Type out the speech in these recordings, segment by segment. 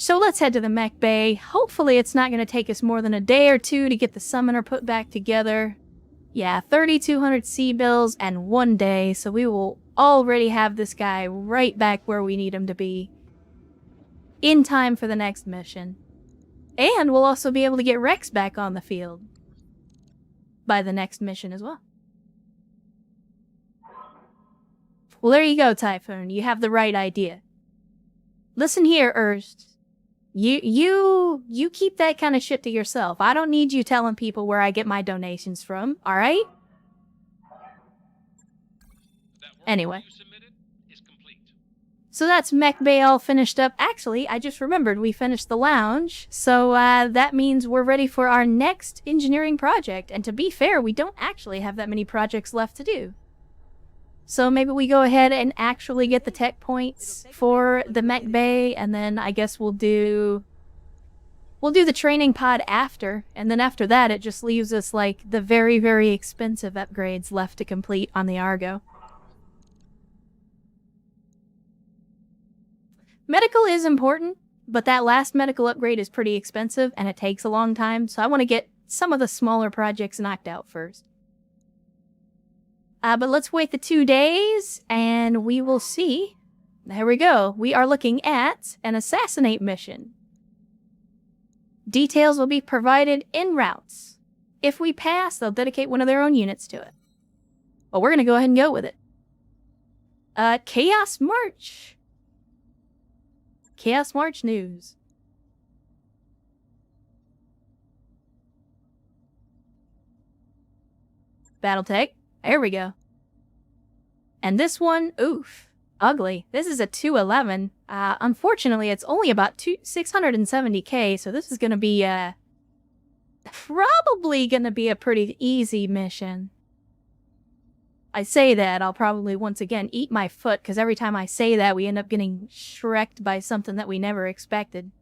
So let's head to the mech bay. Hopefully it's not going to take us more than a day or two to get the summoner put back together. Yeah, 3,200 sea bills and 1 day, so we will already have this guy right back where we need him to be in time for the next mission. And we'll also be able to get Rex back on the field by the next mission as well. Well, there you go, Typhoon. You have the right idea. Listen here, Ernst. You keep that kind of shit to yourself. I don't need you telling people where I get my donations from, alright? Anyway. So that's Mech Bay all finished up. Actually, I just remembered we finished the lounge. So that means we're ready for our next engineering project. And to be fair, we don't actually have that many projects left to do. So maybe we go ahead and actually get the tech points for the Mech Bay, and then I guess we'll do the training pod after, and then after that it just leaves us like the very, very expensive upgrades left to complete on the Argo. Medical is important, but that last medical upgrade is pretty expensive and it takes a long time, so I want to get some of the smaller projects knocked out first. But let's wait the 2 days, and we will see. There we go. We are looking at an assassinate mission. Details will be provided en route. If we pass, they'll dedicate one of their own units to it. But we're going to go ahead and go with it. Chaos March. Chaos March news. BattleTech. There we go. And this one, oof, ugly. This is a 211. Unfortunately, it's only about 670k, so this is going to be probably going to be a pretty easy mission. I say that, I'll probably once again eat my foot, because every time I say that, we end up getting shreked by something that we never expected.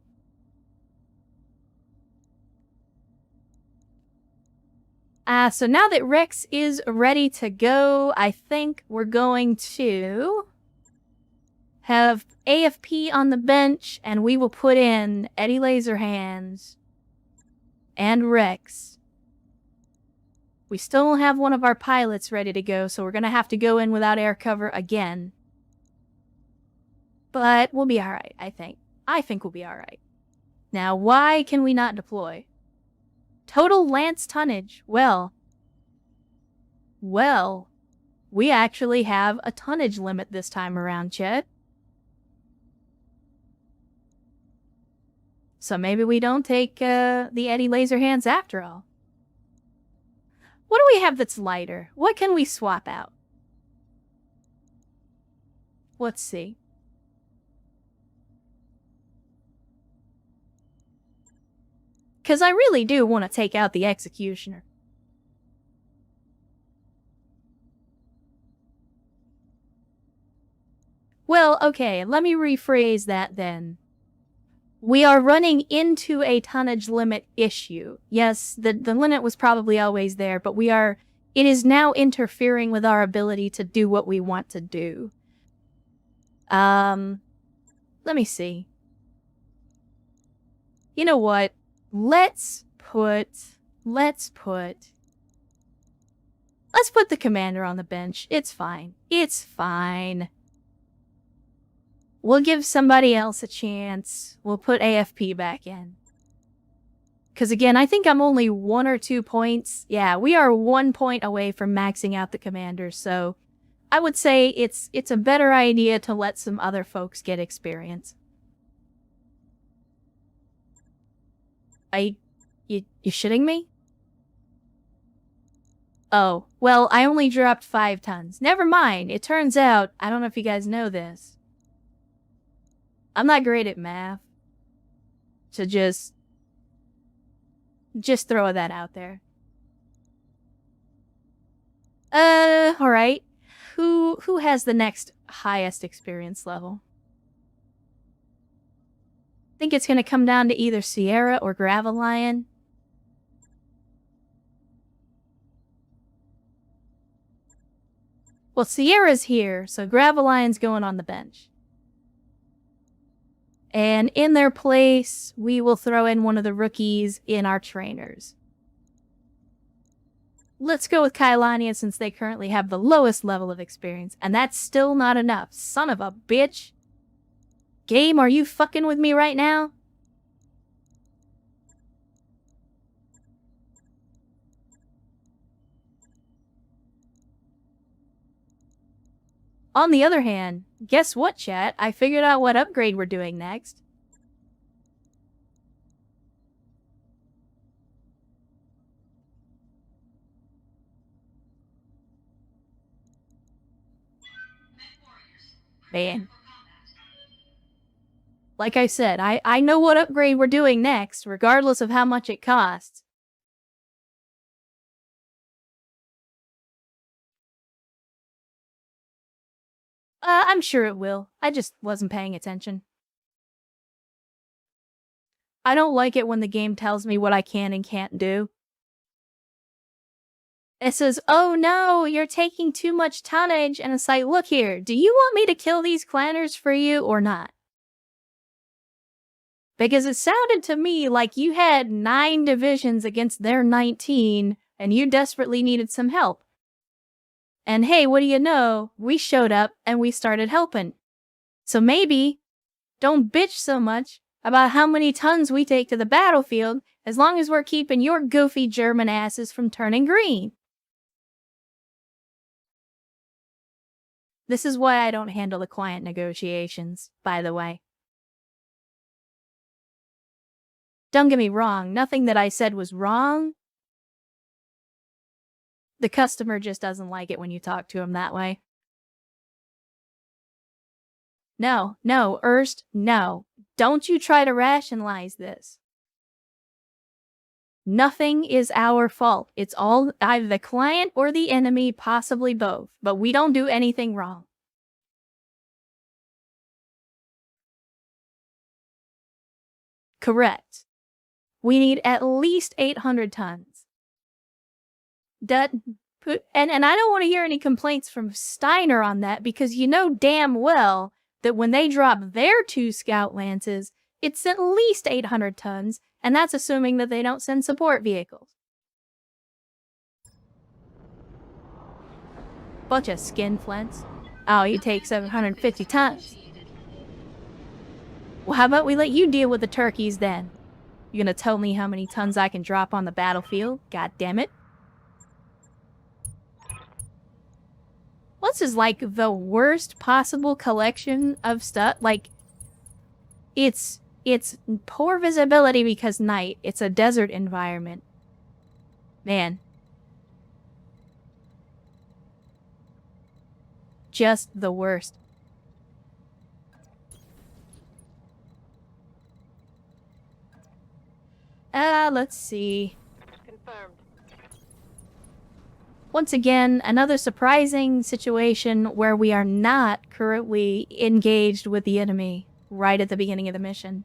So now that Rex is ready to go, I think we're going to have AFP on the bench, and we will put in Eddie Laserhands and Rex. We still don't have one of our pilots ready to go, so we're going to have to go in without air cover again. But we'll be alright, I think. I think we'll be alright. Now, why can we not deploy? Total Lance tonnage. Well, we actually have a tonnage limit this time around, Chet. So maybe we don't take the Eddie Laserhands after all. What do we have that's lighter? What can we swap out? Let's see. Because I really do want to take out the Executioner. Well, okay, let me rephrase that then. We are running into a tonnage limit issue. Yes, the limit was probably always there, but it is now interfering with our ability to do what we want to do. Let me see. You know what? Let's put the commander on the bench. It's fine. It's fine. We'll give somebody else a chance. We'll put AFP back in. Because again, I think I'm only 1 or 2 points. Yeah, we are 1 point away from maxing out the commander, so I would say it's a better idea to let some other folks get experience. You shitting me? Oh, well, I only dropped 5 tons. Never mind. It turns out, I don't know if you guys know this, I'm not great at math. So just throw that out there. Alright. Who has the next highest experience level? I think it's gonna come down to either Sierra or Gravelion. Well, Sierra's here, so Gravelion's going on the bench. And in their place, we will throw in one of the rookies in our trainers. Let's go with Kailania since they currently have the lowest level of experience, and that's still not enough. Son of a bitch. Game, are you fucking with me right now? On the other hand, guess what, chat? I figured out what upgrade we're doing next. Man. Like I said, I know what upgrade we're doing next, regardless of how much it costs. I'm sure it will. I just wasn't paying attention. I don't like it when the game tells me what I can and can't do. It says, oh no, you're taking too much tonnage, and it's like, look here, do you want me to kill these clanners for you or not? Because it sounded to me like you had 9 divisions against their 19, and you desperately needed some help. And hey, what do you know? We showed up and we started helping. So maybe, don't bitch so much about how many tons we take to the battlefield, as long as we're keeping your goofy German asses from turning green. This is why I don't handle the client negotiations, by the way. Don't get me wrong, nothing that I said was wrong. The customer just doesn't like it when you talk to him that way. No, Erst, no. Don't you try to rationalize this. Nothing is our fault. It's all either the client or the enemy, possibly both. But we don't do anything wrong. Correct. We need at least 800 tons. And I don't want to hear any complaints from Steiner on that, because you know damn well that when they drop their 2 scout lances, it's at least 800 tons, and that's assuming that they don't send support vehicles. Bunch of skinflints. Oh, you take 750 tons. Well, how about we let you deal with the turkeys then? You gonna tell me how many tons I can drop on the battlefield? God damn it. This is like the worst possible collection of stuff. Like, it's poor visibility because night. It's a desert environment. Man. Just the worst. Let's see. Confirmed. Once again, another surprising situation where we are not currently engaged with the enemy right at the beginning of the mission.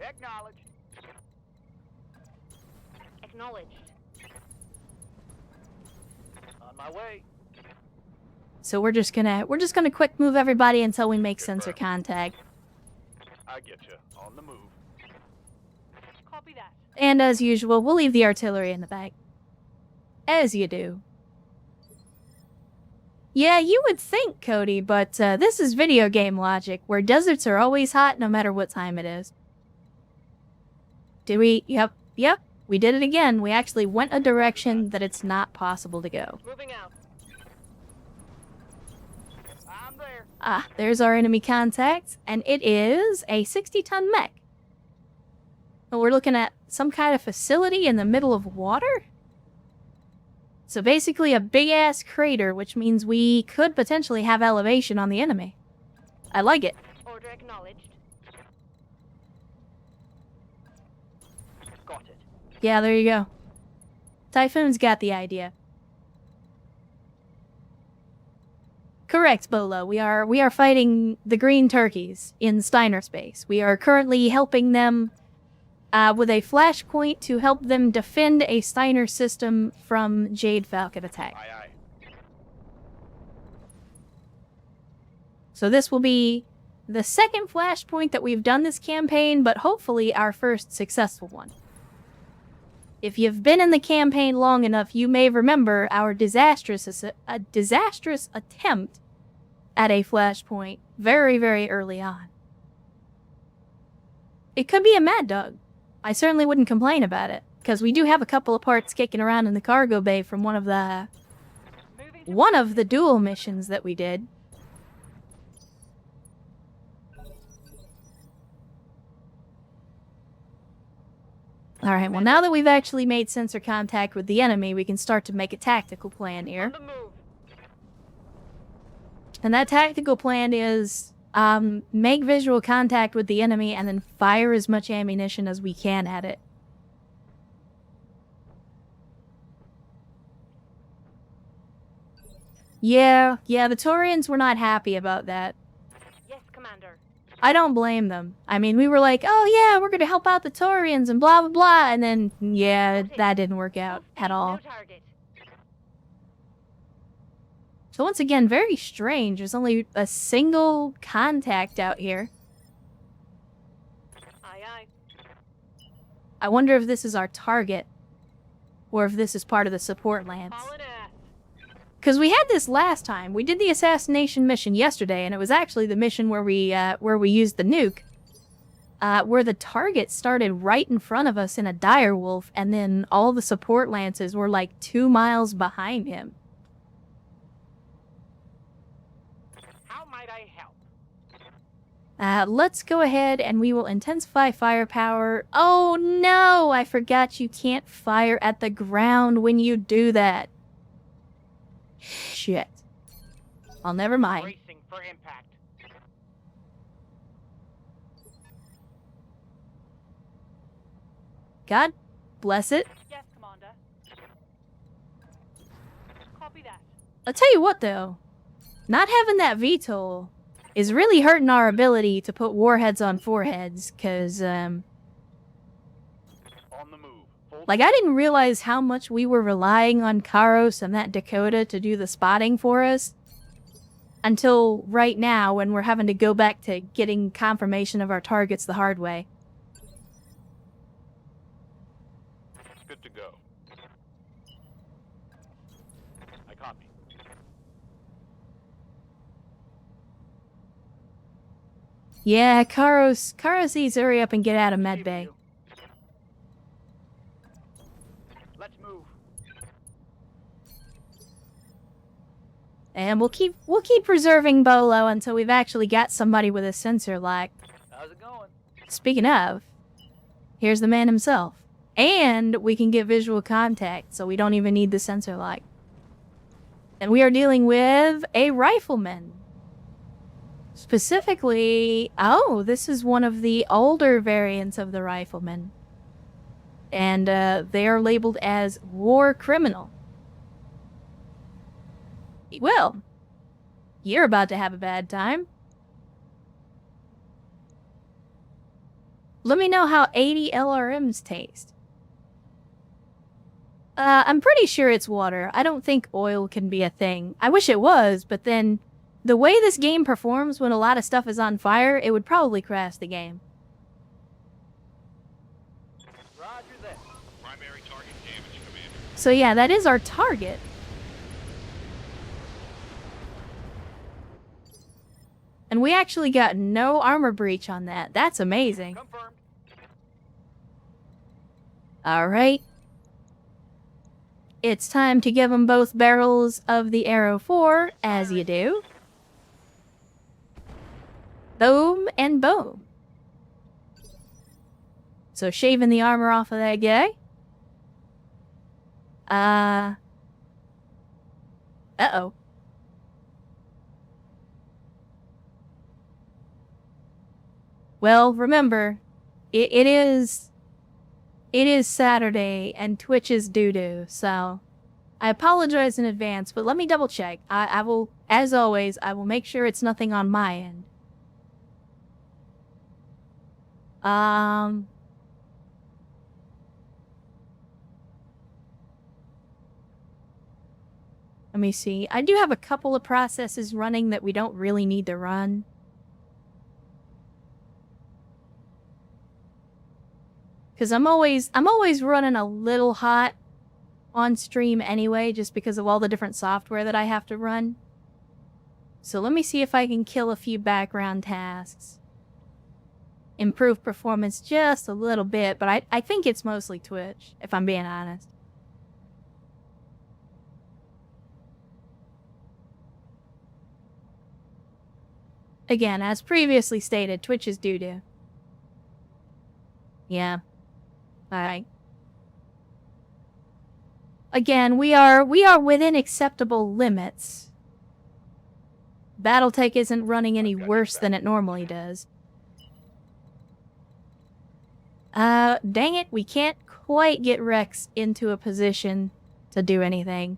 Acknowledged. Acknowledged. On my way. So we're just gonna quick move everybody until we make sensor contact. I get you. On the move. Copy that. And as usual, we'll leave the artillery in the back. As you do. Yeah, you would think, Cody, but this is video game logic, where deserts are always hot no matter what time it is. Did we? Yep, we did it again. We actually went a direction that it's not possible to go. Moving out. I'm there. Ah, there's our enemy contact, and it is a 60-ton mech. We're looking at some kind of facility in the middle of water? So basically a big-ass crater, which means we could potentially have elevation on the enemy. I like it. Order acknowledged. Got it. Yeah, there you go. Typhoon's got the idea. Correct, Bolo. We are fighting the green turkeys in Steiner space. We are currently helping them with a flashpoint to help them defend a Steiner system from Jade Falcon attack. Aye, aye. So this will be the second flashpoint that we've done this campaign, but hopefully our first successful one. If you've been in the campaign long enough, you may remember our disastrous attempt at a flashpoint very, very early on. It could be a mad dog. I certainly wouldn't complain about it, because we do have a couple of parts kicking around in the cargo bay from one of the dual missions that we did. Alright, well now that we've actually made sensor contact with the enemy, we can start to make a tactical plan here. And that tactical plan is, make visual contact with the enemy and then fire as much ammunition as we can at it. Yeah, the Taurians were not happy about that. Yes, Commander. I don't blame them. I mean, we were like, oh yeah, we're gonna help out the Taurians and blah blah blah, and then, yeah, that didn't work out at all. No target. So once again, very strange. There's only a single contact out here. Aye, aye. I wonder if this is our target, or if this is part of the support lance. Hauling ass. Because we had this last time. We did the assassination mission yesterday, and it was actually the mission where we used the nuke. Where the target started right in front of us in a direwolf, and then all the support lances were like 2 miles behind him. How might I help? Let's go ahead and we will intensify firepower. Oh no! I forgot you can't fire at the ground when you do that. Shit. I'll never mind. Bracing for impact. God bless it. Yes, Commander. Copy that. I'll tell you what though. Not having that VTOL is really hurting our ability to put warheads on foreheads, cause, On the move. Full like, I didn't realize how much we were relying on Karos and that Dakota to do the spotting for us until right now when we're having to go back to getting confirmation of our targets the hard way. good to go. I copy. Yeah, Karos needs to hurry up and get out of medbay. Let's move. And we'll keep preserving Bolo until we've actually got somebody with a sensor like. How's it going? Speaking of, here's the man himself. And we can get visual contact, so we don't even need the sensor like. And we are dealing with a rifleman. Specifically, oh, this is one of the older variants of the rifleman. And they are labeled as war criminal. Well, you're about to have a bad time. Let me know how 80 LRMs taste. I'm pretty sure it's water. I don't think oil can be a thing. I wish it was, but then the way this game performs when a lot of stuff is on fire, it would probably crash the game. Roger that. Primary target damage, Commander. So yeah, that is our target. And we actually got no armor breach on that. That's amazing. Confirmed. Alright. It's time to give them both barrels of the Arrow 4, as you do. Boom and boom. So shaving the armor off of that guy. Uh-oh. Well, remember, it is Saturday and Twitch is doo-doo, so I apologize in advance, but let me double check. I will, as always, I will make sure it's nothing on my end. Let me see. I do have a couple of processes running that we don't really need to run. Because I'm always running a little hot on stream anyway, just because of all the different software that I have to run. So let me see if I can kill a few background tasks. Improve performance just a little bit, but I think it's mostly Twitch, if I'm being honest. Again, as previously stated, Twitch is doo-doo. Yeah. Alright. Again, we are within acceptable limits. BattleTech isn't running any worse than it normally does. Dang it, we can't quite get Rex into a position to do anything.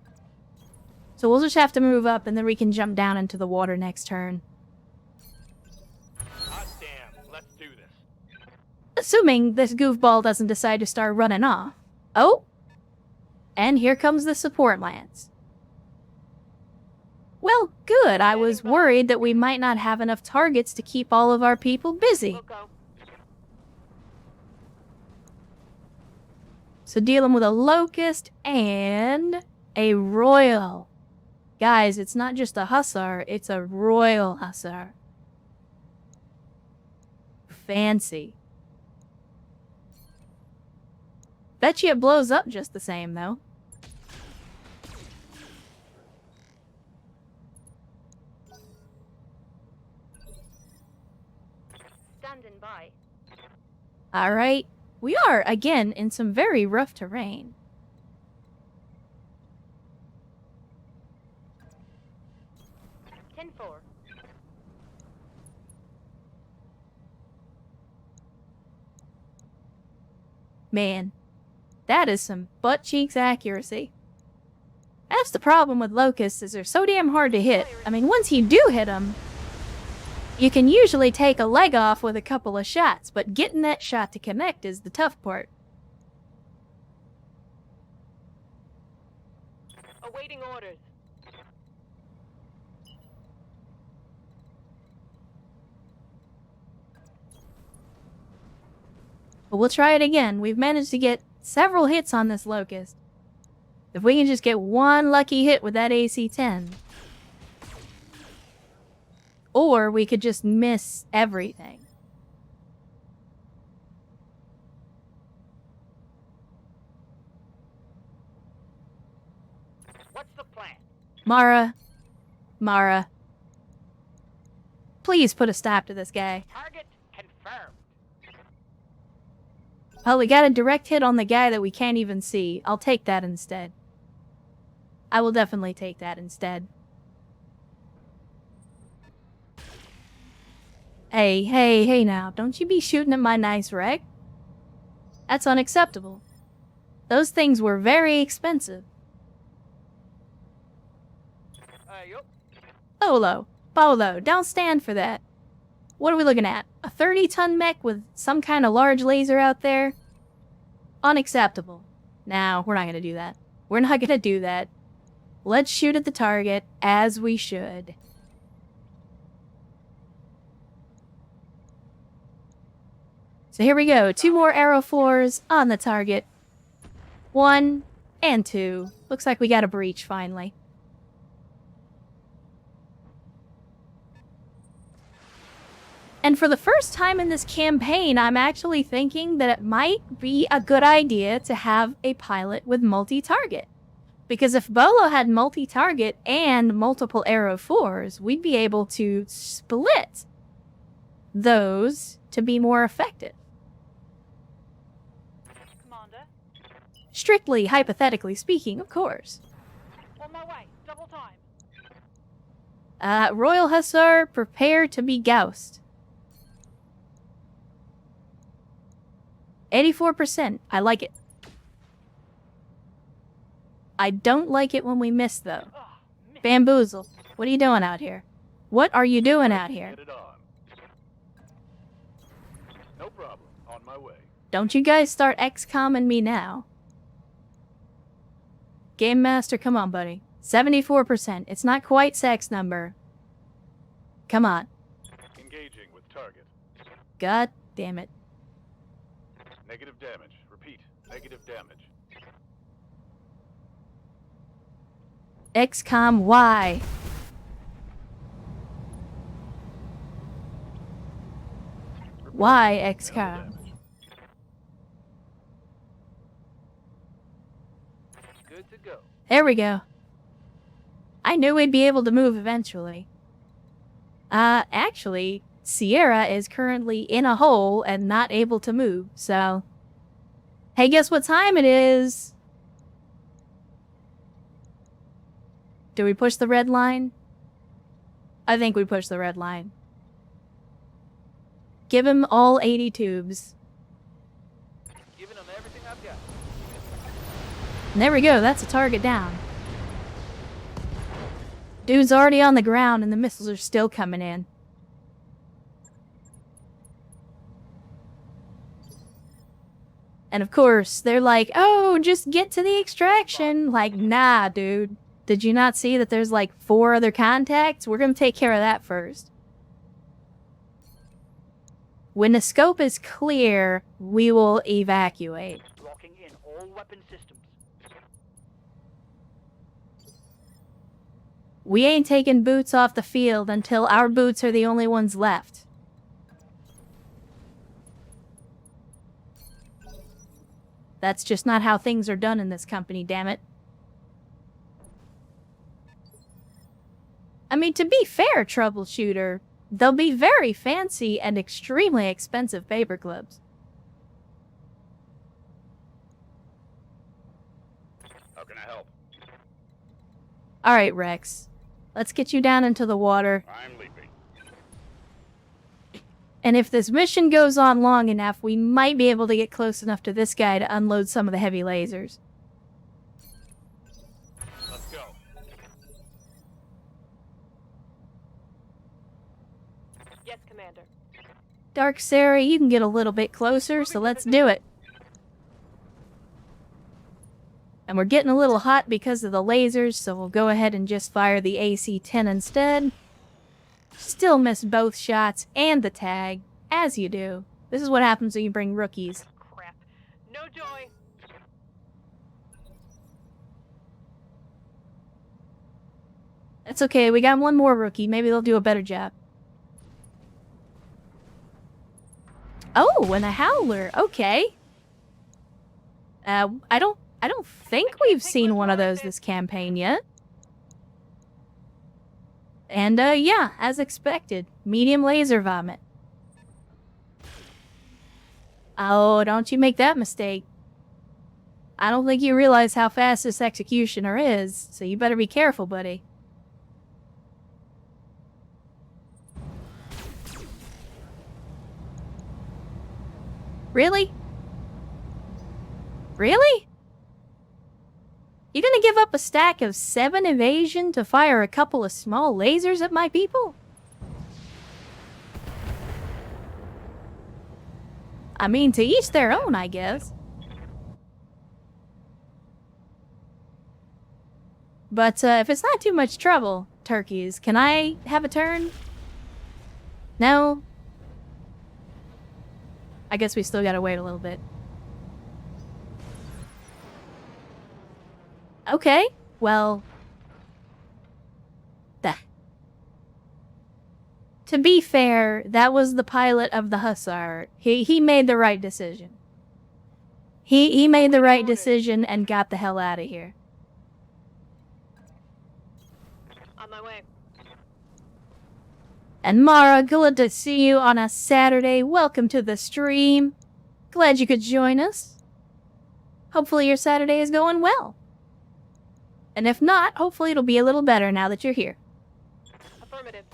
So we'll just have to move up and then we can jump down into the water next turn. Hot damn, let's do this. Assuming this goofball doesn't decide to start running off. Oh! And here comes the support lance. Well, good. I was worried that we might not have enough targets to keep all of our people busy. We'll go. So dealing with a locust and a royal. Guys, it's not just a hussar, it's a royal hussar. Fancy. Bet you it blows up just the same, though. Standing by. Alright. We are, again, in some very rough terrain. Ten-4. Man, that is some butt cheeks accuracy. That's the problem with locusts, is they're so damn hard to hit. I mean, once you do hit them, you can usually take a leg off with a couple of shots, but getting that shot to connect is the tough part. Awaiting orders. But we'll try it again. We've managed to get several hits on this locust. If we can just get one lucky hit with that AC-10. Or we could just miss everything. What's the plan? Mara. Please put a stop to this guy. Target confirmed. Well, we got a direct hit on the guy that we can't even see. I'll take that instead. I will definitely take that instead. Hey now, don't you be shooting at my nice wreck. That's unacceptable. Those things were very expensive. Yup. Bolo, don't stand for that. What are we looking at? A 30-ton mech with some kind of large laser out there? Unacceptable. No, we're not gonna do that. We're not gonna do that. Let's shoot at the target, as we should. So here we go. 2 more arrow floors on the target. 1 and 2. Looks like we got a breach finally. And for the first time in this campaign, I'm actually thinking that it might be a good idea to have a pilot with multi-target. Because if Bolo had multi-target and multiple arrow fours, we'd be able to split those to be more effective. Commander. Strictly hypothetically speaking, of course. On my way. Double time. Royal Hussar, prepare to be goused. 84%. I like it. I don't like it when we miss, though. Miss. Bamboozle, what are you doing out here? What are you doing out here? Get it on. No problem. On my way. Don't you guys start XCOMing me now. Game Master, come on, buddy. 74%. It's not quite sex number. Come on. Engaging with target. God damn it. Negative damage. Repeat. Negative damage. XCOM Y. Why Minimal XCOM? damage. Good to go. There we go. I knew we'd be able to move eventually. Actually, Sierra is currently in a hole and not able to move, so... Hey, guess what time it is? Do we push the red line? I think we push the red line. Give him all 80 tubes. Giving them everything I've got. And there we go, that's a target down. Dude's already on the ground and the missiles are still coming in. And of course, they're like, oh, just get to the extraction. Like, nah, dude. Did you not see that there's like 4 other contacts? We're gonna take care of that first. When the scope is clear, we will evacuate. Locking in all weapon systems. We ain't taking boots off the field until our boots are the only ones left. That's just not how things are done in this company, damn it. I mean, to be fair, troubleshooter, they'll be very fancy and extremely expensive paperclips. How can I help? Alright, Rex. Let's get you down into the water. I'm leaping. And if this mission goes on long enough, we might be able to get close enough to this guy to unload some of the heavy lasers. Let's go. Yes, Commander. Dark Sarah, you can get a little bit closer, so let's do it. And we're getting a little hot because of the lasers, so we'll go ahead and just fire the AC-10 instead. Still miss both shots and the tag, as you do. This is what happens when you bring rookies. Crap. No joy. It's okay, we got one more rookie. Maybe they'll do a better job. Oh, and a howler. Okay. I don't think we've seen one of those this campaign yet. And, yeah, as expected. Medium laser vomit. Oh, don't you make that mistake. I don't think you realize how fast this executioner is, so you better be careful, buddy. Really? Really? You gonna give up a stack of 7 evasion to fire a couple of small lasers at my people? I mean, to each their own, I guess. But, if it's not too much trouble, turkeys, can I have a turn? No? I guess we still gotta wait a little bit. Okay, well... To be fair, that was the pilot of the Hussar. He made the right decision. He made the right decision and got the hell out of here. On my way. And Mara, glad to see you on a Saturday. Welcome to the stream. Glad you could join us. Hopefully your Saturday is going well. And if not, hopefully it'll be a little better now that you're here. Affirmative.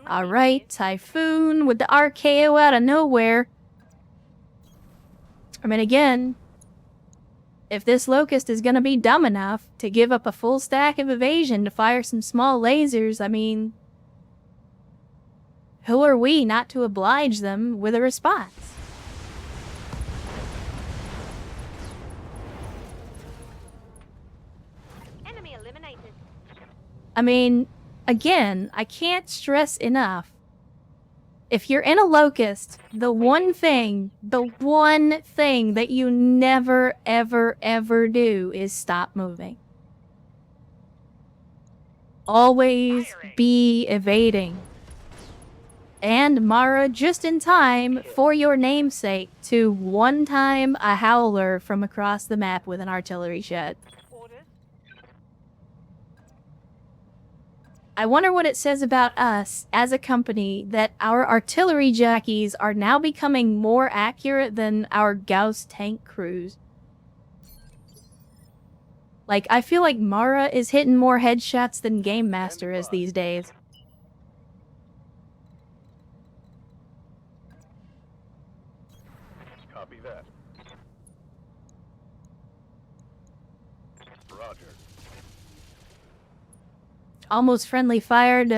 Alright, Typhoon with the RKO out of nowhere. I mean, again, if this Locust is gonna be dumb enough to give up a full stack of evasion to fire some small lasers, I mean... who are we not to oblige them with a response? Enemy eliminated. I mean, Again, I can't stress enough. If you're in a locust, the one thing that you never, ever, ever do is stop moving. Always be evading. And Mara, just in time for your namesake to one-time a howler from across the map with an artillery shot. Orders? I wonder what it says about us as a company that our artillery jockeys are now becoming more accurate than our Gauss tank crews. Like, I feel like Mara is hitting more headshots than Game Master is these days. Copy that. Roger. Almost friendly fired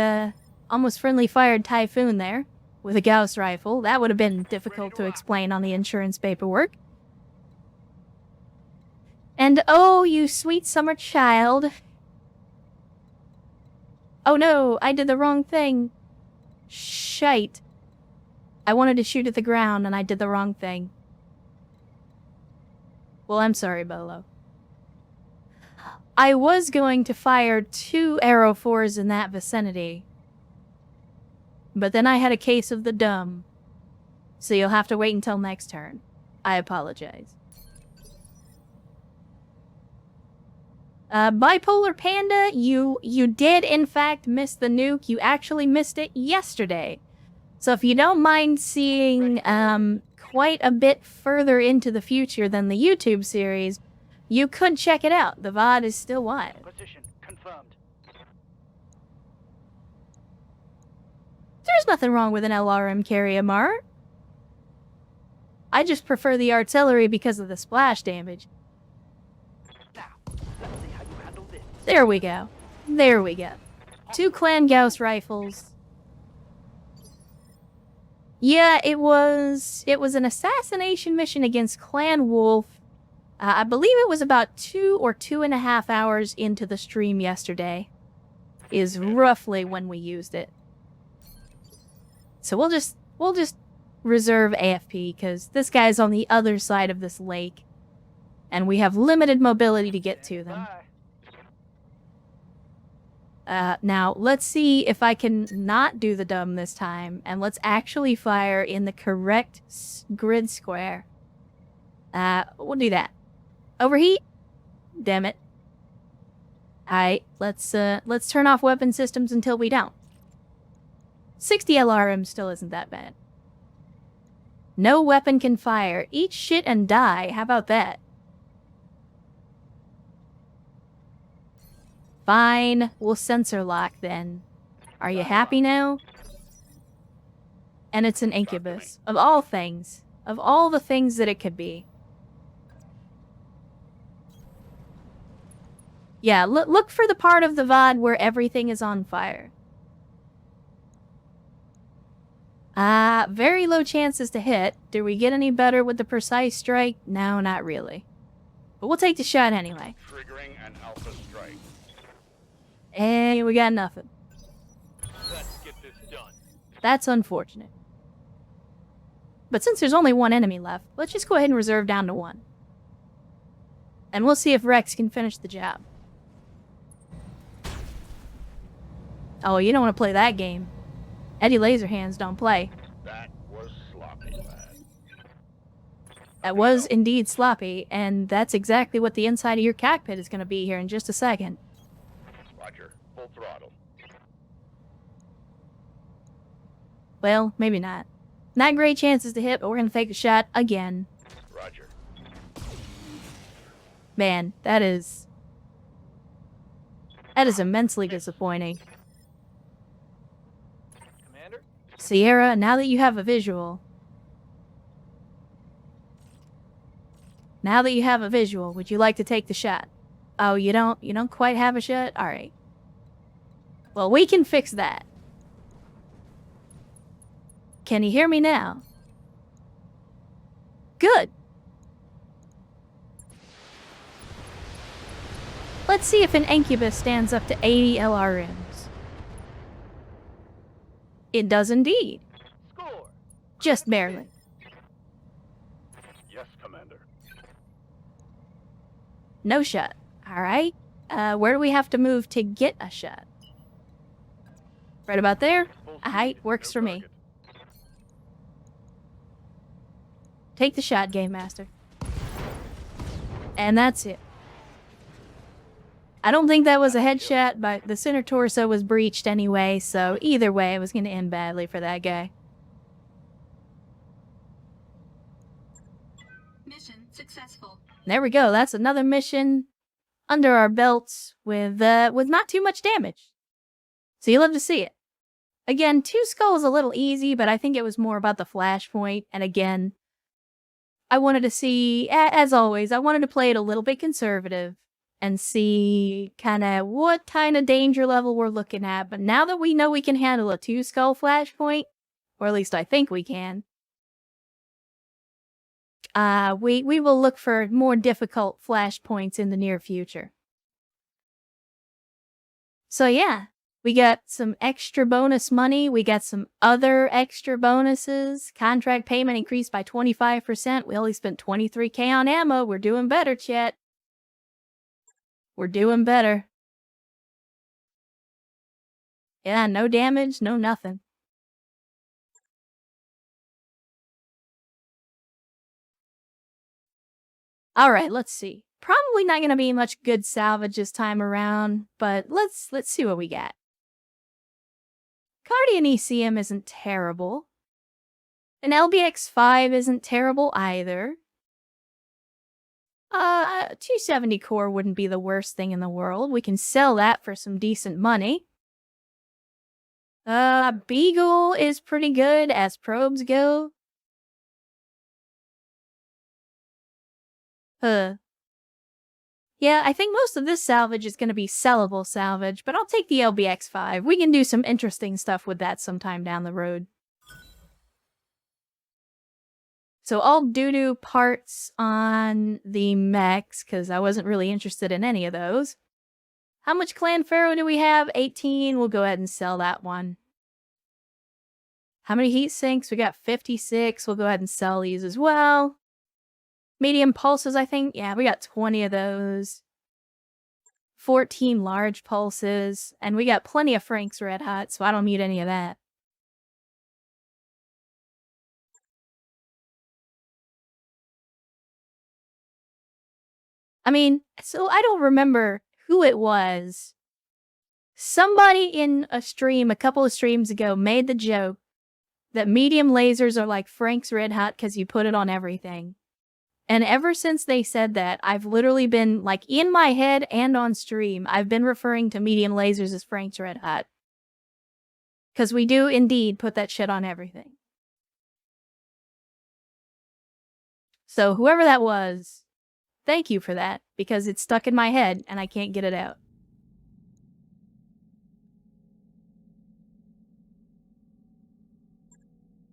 Typhoon there with a Gauss rifle. That would have been difficult to explain on the insurance paperwork. And oh, you sweet summer child. Oh no, I did the wrong thing. Shite. I wanted to shoot at the ground and I did the wrong thing. Well, I'm sorry, Bolo. I was going to fire 2 Arrow 4s in that vicinity. But then I had a case of the dumb. So you'll have to wait until next turn. I apologize. Bipolar Panda, you did in fact miss the nuke. You actually missed it yesterday. So if you don't mind seeing quite a bit further into the future than the YouTube series, you could check it out. The VOD is still live. Position confirmed. There's nothing wrong with an LRM carry, Amar. I just prefer the artillery because of the splash damage. Now, let's see how you handle this. There we go. There we go. 2 Clan Gauss rifles. Yeah, it was an assassination mission against Clan Wolf. I believe it was about 2 or 2.5 hours into the stream yesterday. Is roughly when we used it. So we'll just reserve AFP because this guy's on the other side of this lake, and we have limited mobility to get to them. Now, let's see if I can not do the dumb this time, and let's actually fire in the correct grid square. We'll do that. Overheat? Damn it. Alright, let's turn off weapon systems until we don't. 60 LRM still isn't that bad. No weapon can fire. Eat shit and die. How about that? Fine, we'll sensor lock then. Are you happy now? And it's an incubus. Of all things. Of all the things that it could be. Yeah, look for the part of the VOD where everything is on fire. Very low chances to hit. Do we get any better with the precise strike? No, not really. But we'll take the shot anyway. Triggering an alpha strike. And we got nothing. Let's get this done. That's unfortunate. But since there's only 1 enemy left, let's just go ahead and reserve down to 1. And we'll see if Rex can finish the job. Oh, you don't want to play that game. Eddie Laserhands don't play. That was sloppy, lad. That was indeed sloppy, and that's exactly what the inside of your cockpit is going to be here in just a second. Roger. Full throttle. Well, maybe not. Not great chances to hit, but we're going to take a shot again. Roger. Man, that is immensely disappointing. Commander? Sierra, now that you have a visual... would you like to take the shot? Oh, you don't quite have a shot? Alright. Well, we can fix that. Can you hear me now? Good. Let's see if an Incubus stands up to 80 LRMs. It does indeed. Score. Just barely. Yes, Commander. No shot. Alright. Where do we have to move to get a shot? Right about there? Full Alright, speed. works No for me. target. Take the shot, Game Master. And that's it. I don't think that was a headshot, but the center torso was breached anyway, so either way, it was going to end badly for that guy. Mission successful. There we go. That's another mission under our belts with not too much damage. So you love to see it. Again, 2 skulls a little easy, but I think it was more about the flashpoint. And again, I wanted to see, as always, I wanted to play it a little bit conservative and see what kind of danger level we're looking at. But now that we know we can handle a 2 skull flashpoint, or at least I think we can, we will look for more difficult flashpoints in the near future. So yeah, we got some extra bonus money. We got some other extra bonuses. Contract payment increased by 25%. We only spent 23K on ammo. We're doing better, chat. We're doing better. Yeah, no damage, no nothing. Alright, let's see. Probably not going to be much good salvage this time around, but let's see what we got. Cardian ECM isn't terrible. An LBX-5 isn't terrible either. 270 core wouldn't be the worst thing in the world. We can sell that for some decent money. Beagle is pretty good as probes go. Yeah, I think most of this salvage is going to be sellable salvage, but I'll take the LBX-5. We can do some interesting stuff with that sometime down the road. So all doo-doo parts on the mechs, because I wasn't really interested in any of those. How much Clan Pharaoh do we have? 18. We'll go ahead and sell that one. How many heat sinks? We got 56. We'll go ahead and sell these as well. Medium pulses, I think. Yeah, we got 20 of those. 14 large pulses. And we got plenty of Frank's Red Hot, so I don't need any of that. I mean, so I don't remember who it was. Somebody in a stream a couple of streams ago made the joke that medium lasers are like Frank's Red Hot because you put it on everything. And ever since they said that, I've literally been, like, in my head and on stream, I've been referring to medium lasers as Frank's Red Hot. Because we do indeed put that shit on everything. So whoever that was, thank you for that, because it's stuck in my head and I can't get it out.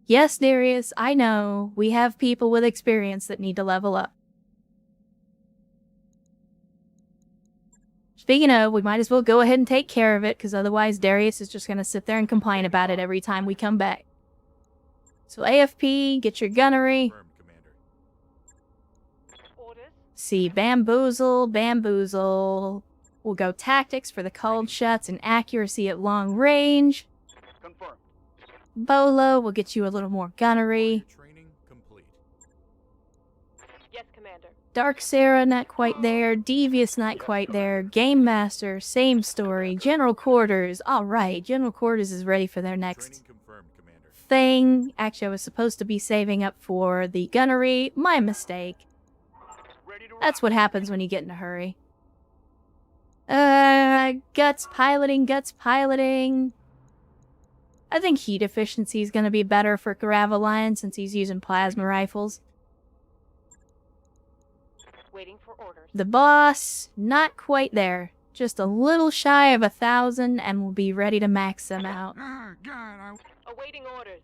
Yes, Darius, I know. We have people with experience that need to level up. Speaking of, we might as well go ahead and take care of it, because otherwise Darius is just going to sit there and complain about it every time we come back. So AFP, get your gunnery. Orders. See, bamboozle, bamboozle. We'll go tactics for the cold shots and accuracy at long range. Confirmed. Bolo will get you a little more gunnery. Training complete. Yes, Commander. Dark Sarah, not quite there. Devious, not quite there. Game Master, same story. General Quarters, alright. General Quarters is ready for their next Confirmed, Commander. thing. Actually, I was supposed to be saving up for the gunnery. My mistake. Ready to That's what happens when you get in a hurry. Guts piloting, guts piloting. I think heat efficiency is going to be better for Garavalion since he's using plasma rifles. Waiting for orders. The boss, not quite there. Just a little shy of 1,000 and we'll be ready to max them out. Awaiting orders.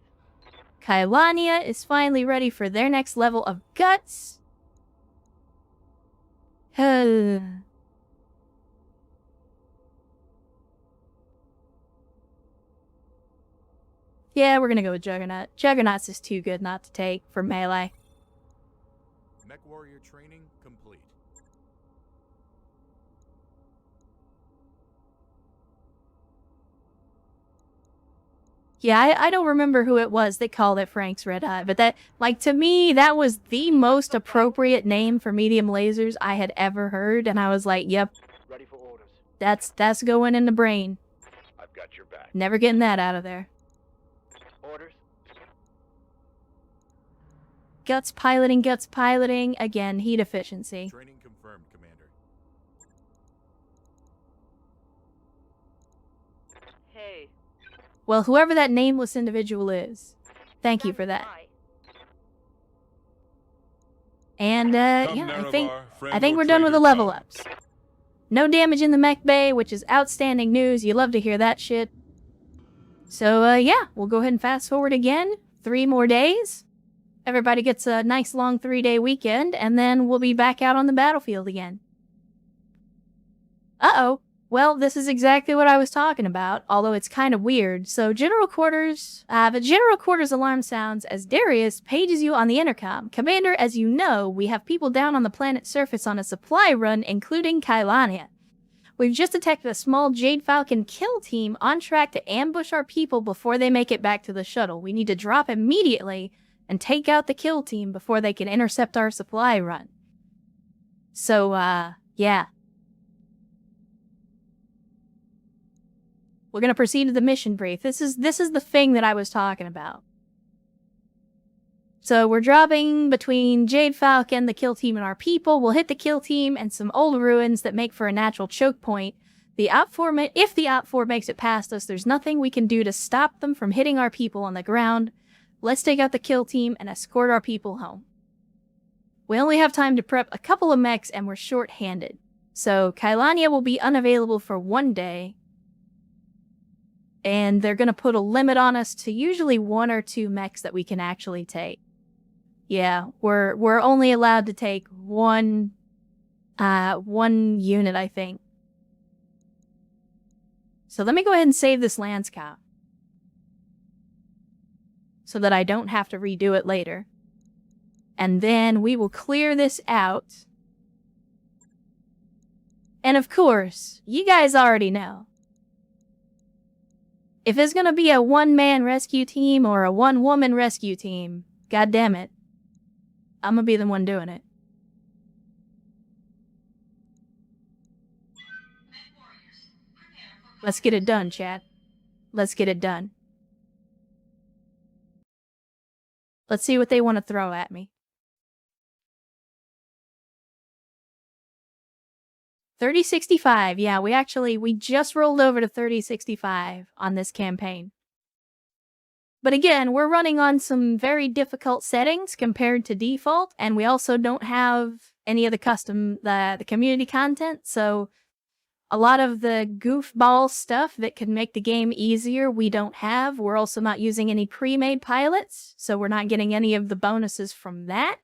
Kailania is finally ready for their next level of guts. Yeah, we're gonna go with Juggernaut. Juggernaut's is too good not to take for melee. Mech warrior training complete. Yeah, I don't remember who it was that called it Frank's Red Eye, but that, like, to me, that was the most appropriate name for medium lasers I had ever heard, and I was like, yep, Ready for orders. that's going in the brain. I've got your back. Never getting that out of there. Orders. Guts piloting, again, heat efficiency. Training confirmed, Commander. Hey. Well, whoever that nameless individual is, thank you for that. And, yeah, I think we're done with the level ups. No damage in the mech bay, which is outstanding news. You love to hear that shit. So, yeah, we'll go ahead and fast forward again. 3 more days. Everybody gets a nice long 3-day weekend, and then we'll be back out on the battlefield again. Uh-oh. Well, this is exactly what I was talking about, although it's kind of weird. So, General Quarters, the General Quarters alarm sounds as Darius pages you on the intercom. Commander, as you know, we have people down on the planet's surface on a supply run, including Kylania. We've just detected a small Jade Falcon kill team on track to ambush our people before they make it back to the shuttle. We need to drop immediately and take out the kill team before they can intercept our supply run. So, yeah. We're gonna proceed to the mission brief. This is the thing that I was talking about. So we're dropping between Jade Falcon, the kill team, and our people. We'll hit the kill team and some old ruins that make for a natural choke point. If the OPFOR makes it past us, there's nothing we can do to stop them from hitting our people on the ground. Let's take out the kill team and escort our people home. We only have time to prep a couple of mechs and we're short-handed. So Kylania will be unavailable for 1 day. And they're gonna put a limit on us to usually 1 or 2 mechs that we can actually take. Yeah, we're only allowed to take one unit, I think. So let me go ahead and save this Lanscop, so that I don't have to redo it later. And then we will clear this out. And of course, you guys already know. If it's gonna be a one-man rescue team or a one-woman rescue team, god damn it, I'm gonna be the one doing it. Let's get it done, chat. Let's get it done. Let's see what they want to throw at me. 3065. Yeah, we just rolled over to 3065 on this campaign. But again, we're running on some very difficult settings compared to default, and we also don't have any of the the community content, so a lot of the goofball stuff that could make the game easier we don't have. We're also not using any pre-made pilots, so we're not getting any of the bonuses from that.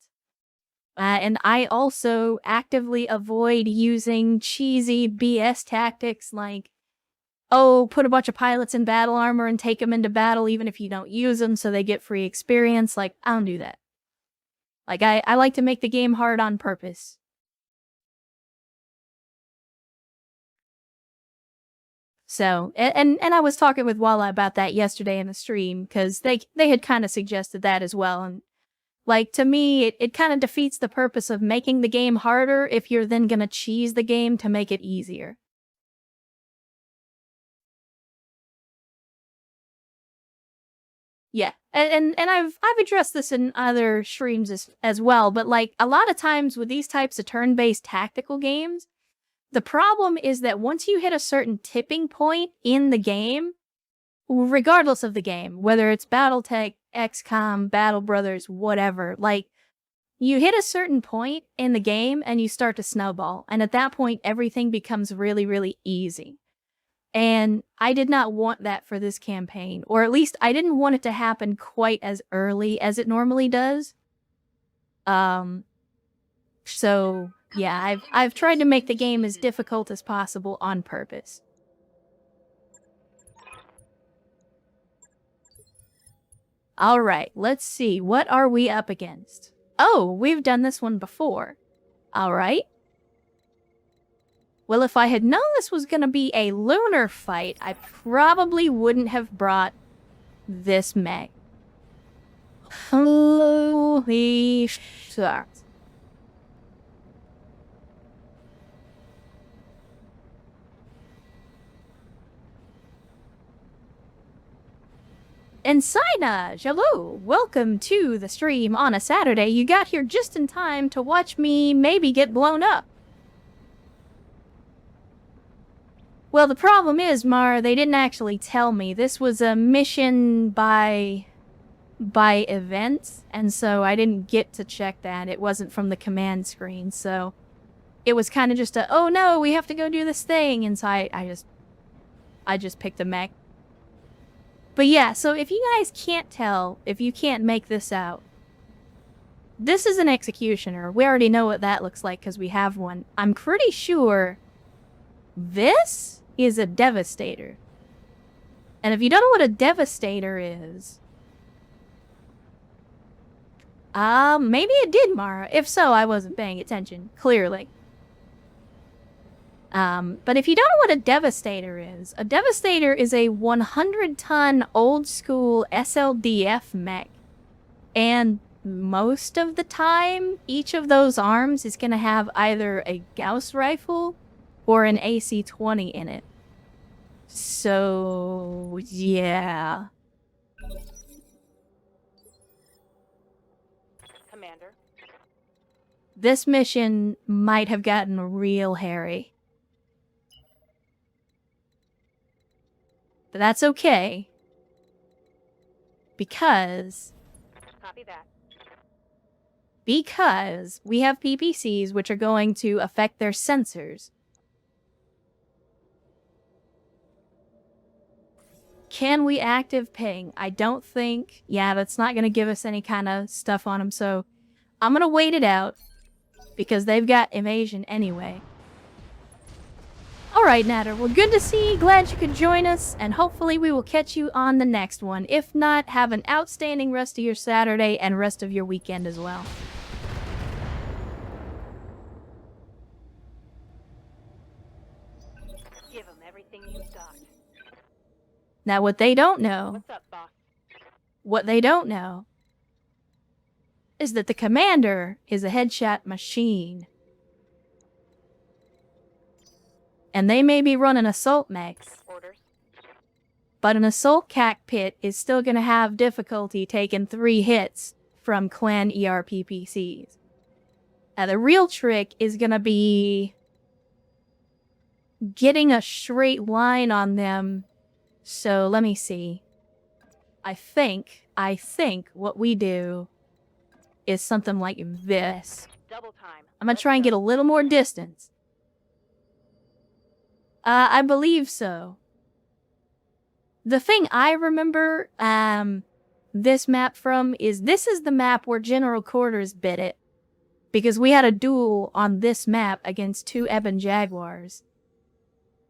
And I also actively avoid using cheesy BS tactics like, oh, put a bunch of pilots in battle armor and take them into battle even if you don't use them so they get free experience. Like, I don't do that. Like, I like to make the game hard on purpose. So, and I was talking with Walla about that yesterday in the stream, because they had kind of suggested that as well, and like, to me, it kind of defeats the purpose of making the game harder if you're then gonna cheese the game to make it easier. Yeah, and I've addressed this in other streams as well, but like, a lot of times with these types of turn-based tactical games, the problem is that once you hit a certain tipping point in the game, regardless of the game, whether it's BattleTech, XCOM, Battle Brothers, whatever, like, you hit a certain point in the game and you start to snowball, and at that point everything becomes really, really easy. And I did not want that for this campaign, or at least I didn't want it to happen quite as early as it normally does. So yeah, I've tried to make the game as difficult as possible on purpose. Alright, let's see. What are we up against? Oh, we've done this one before. Alright. Well, if I had known this was gonna be a lunar fight, I probably wouldn't have brought this mech. Holy shit. Ensignage, hello! Welcome to the stream on a Saturday. You got here just in time to watch me maybe get blown up. Well, the problem is, Mar, they didn't actually tell me. This was a mission by events, and so I didn't get to check that. It wasn't from the command screen, so it was kind of just a, oh no, we have to go do this thing, and so I just picked a mech. But yeah, so if you guys can't tell, if you can't make this out, this is an executioner. We already know what that looks like because we have one. I'm pretty sure this is a devastator. And if you don't know what a devastator is, maybe it did, Mara. If so, I wasn't paying attention, clearly. But if you don't know what a devastator is a 100-ton old-school SLDF mech. And most of the time, each of those arms is going to have either a Gauss rifle or an AC-20 in it. So, yeah. Commander. This mission might have gotten real hairy. But that's okay. Because Copy that. Because we have PPCs which are going to affect their sensors. Can we active ping? I don't think... Yeah, that's not going to give us any kind of stuff on them, so I'm going to wait it out. Because they've got evasion anyway. Alright, Natter, well, good to see you. Glad you could join us, and hopefully we will catch you on the next one. If not, have an outstanding rest of your Saturday and rest of your weekend as well. Give them everything you've got. Now, what they don't know, What's up, boss? what they don't know, is that the commander is a headshot machine. And they may be running assault mechs, Orders. but an assault cockpit is still going to have difficulty taking 3 hits from clan ERPPCs. Now, the real trick is going to be getting a straight line on them. So, let me see. I think what we do is something like this. Double time. I'm going to try and get a little more distance. I believe so. The thing I remember this map from is this is the map where General Quarters bit it. Because we had a duel on this map against 2 Ebon Jaguars.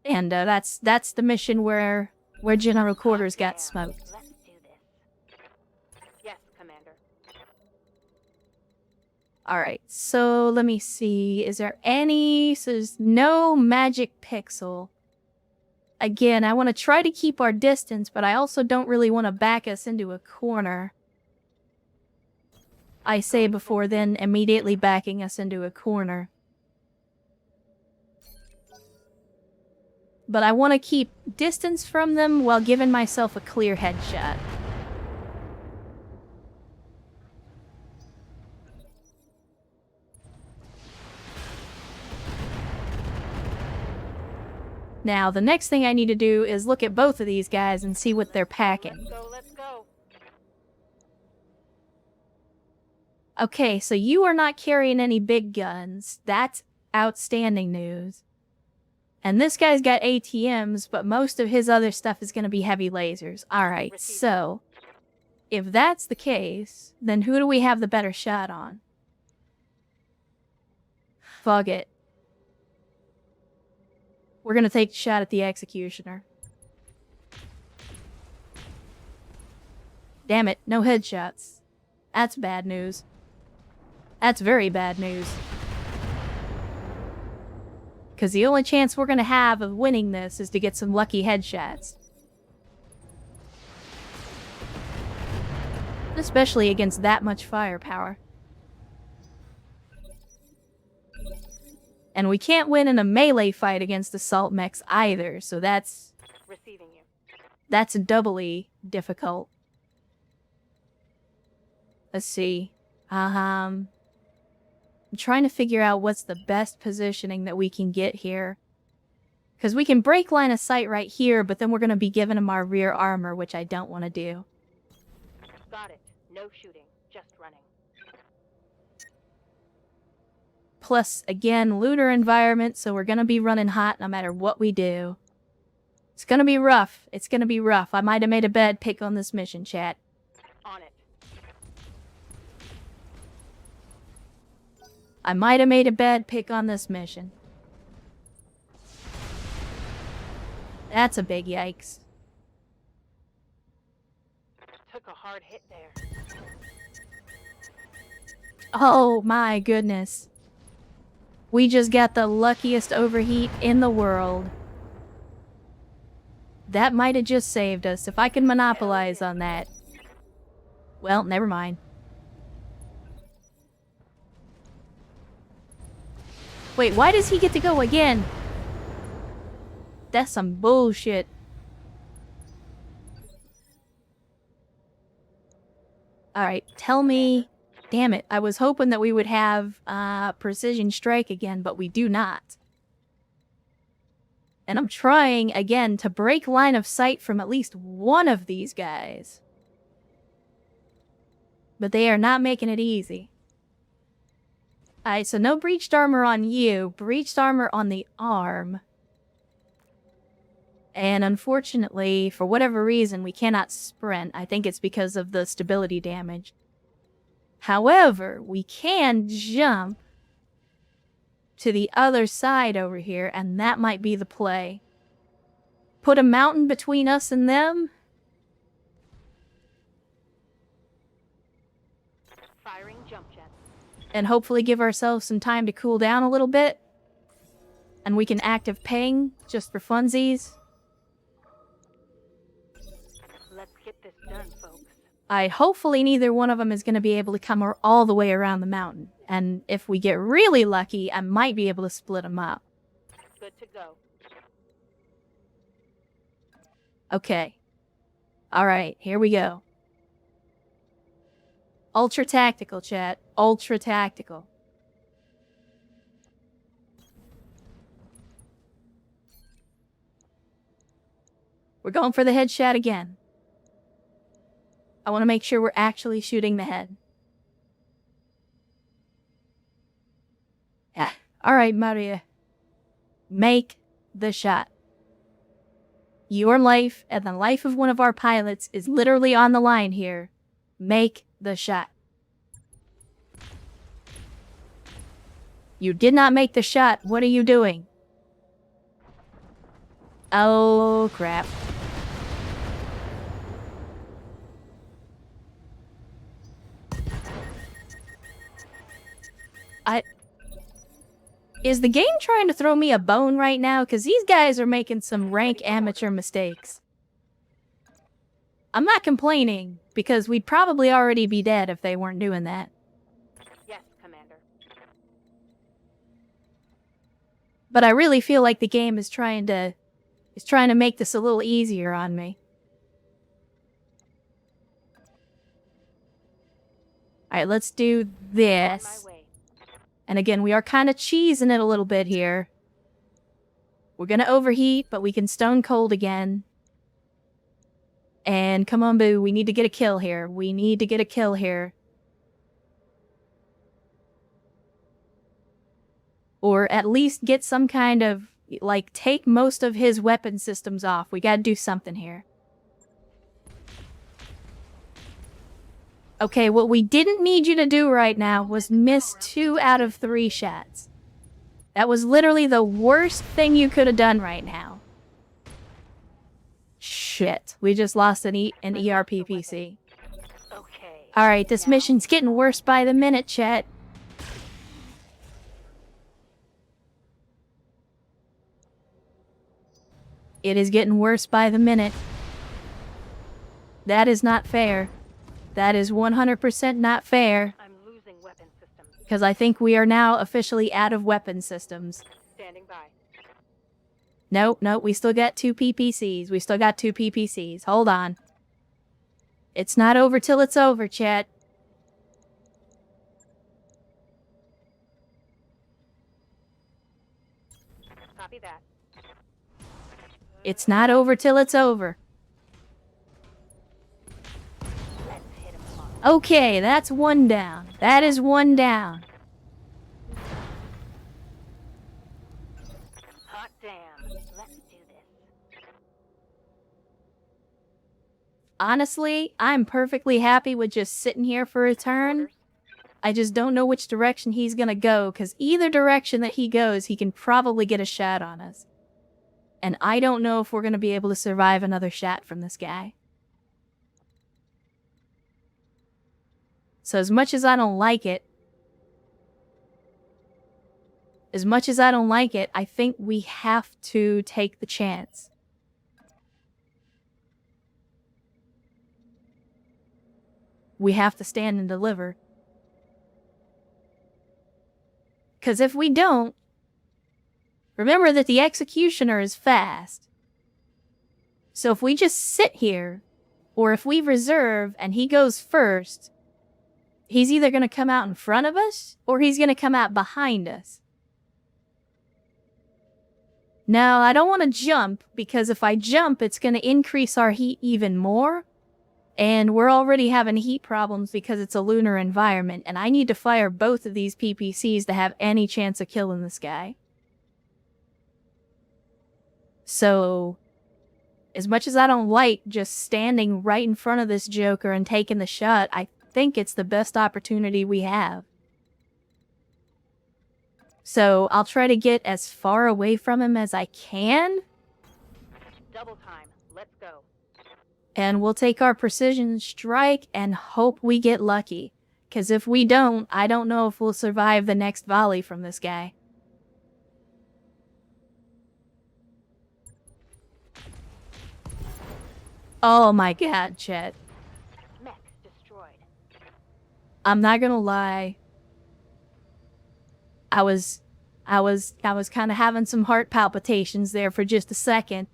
And that's the mission where General Quarters got smoked. Let's do this. Yes, Commander. Alright, so let me see. Is there any... So there's no magic pixel. Again, I want to try to keep our distance, but I also don't really want to back us into a corner. I say before then immediately backing us into a corner. But I want to keep distance from them while giving myself a clear headshot. Now, the next thing I need to do is look at both of these guys and see what they're packing. Let's go, let's go. Okay, so you are not carrying any big guns. That's outstanding news. And this guy's got ATMs, but most of his other stuff is going to be heavy lasers. Alright, so if that's the case, then who do we have the better shot on? Fuck it. We're going to take a shot at the Executioner. Damn it, no headshots. That's bad news. That's very bad news. Because the only chance we're going to have of winning this is to get some lucky headshots. Especially against that much firepower. And we can't win in a melee fight against assault mechs either, so that's Receiving you. doubly difficult. Let's see. I'm trying to figure out what's the best positioning that we can get here. Because we can break line of sight right here, but then we're going to be giving them our rear armor, which I don't want to do. Got it. No shooting. Just running. Plus, again, looter environment, so we're going to be running hot no matter what we do. It's going to be rough. It's going to be rough. I might have made a bad pick on this mission, chat. On it. I might have made a bad pick on this mission. That's a big yikes. Took a hard hit there. Oh my goodness. We just got the luckiest overheat in the world. That might have just saved us. If I can monopolize on that. Well, never mind. Wait, why does he get to go again? That's some bullshit. Alright, tell me... Damn it, I was hoping that we would have precision strike again, but we do not. And I'm trying, again, to break line of sight from at least one of these guys. But they are not making it easy. Alright, so no breached armor on you. Breached armor on the arm. And unfortunately, for whatever reason, we cannot sprint. I think it's because of the stability damage. However, we can jump to the other side over here, and that might be the play. Put a mountain between us and them. Firing jump jet. And hopefully give ourselves some time to cool down a little bit. And we can active ping, just for funsies. Let's get this done, folks. Hopefully neither one of them is going to be able to come all the way around the mountain. And if we get really lucky, I might be able to split them up. Good to go. Okay. Alright, here we go. Ultra tactical, chat. Ultra tactical. We're going for the headshot again. I want to make sure we're actually shooting the head. Yeah. Alright, Maria. Make the shot. Your life and the life of one of our pilots is literally on the line here. Make the shot. You did not make the shot. What are you doing? Oh, crap. Is the game trying to throw me a bone right now? Because these guys are making some rank amateur mistakes. I'm not complaining, because we'd probably already be dead if they weren't doing that. Yes, Commander. But I really feel like the game is trying to make this a little easier on me. Alright, let's do this. On my way. And again, we are kind of cheesing it a little bit here. We're gonna overheat, but we can stone cold again. And come on, Boo, we need to get a kill here. We need to get a kill here. Or at least get some kind of, like, take most of his weapon systems off. We gotta do something here. Okay, what we didn't need you to do right now was miss 2 out of 3 shots. That was literally the worst thing you could have done right now. Shit, we just lost an ERP PC. Alright, this mission's getting worse by the minute, chat. It is getting worse by the minute. That is not fair. That is 100% not fair. I'm losing weapon systems. Because I think we are now officially out of weapon systems. Standing by. Nope, we still got 2 PPCs. Hold on. It's not over till it's over, chat. Copy that. It's not over till it's over. Let's hit him hard. Okay, that's 1 down. That is 1 down. Hot damn. Let's do this. Honestly, I'm perfectly happy with just sitting here for a turn. Orders. I just don't know which direction he's gonna go, because either direction that he goes, he can probably get a shot on us. And I don't know if we're gonna be able to survive another shot from this guy. So as much as I don't like it, I think we have to take the chance. We have to stand and deliver. Because if we don't, remember that the executioner is fast. So if we just sit here, or if we reserve and he goes first, he's either going to come out in front of us, or he's going to come out behind us. Now, I don't want to jump, because if I jump, it's going to increase our heat even more. And we're already having heat problems because it's a lunar environment, and I need to fire both of these PPCs to have any chance of killing this guy. So, as much as I don't like just standing right in front of this joker and taking the shot, I think it's the best opportunity we have. So, I'll try to get as far away from him as I can. Double time. Let's go. And we'll take our precision strike and hope we get lucky. Because if we don't, I don't know if we'll survive the next volley from this guy. Oh my god, Chet. Mech destroyed. I'm not gonna lie. I was kind of having some heart palpitations there for just a second.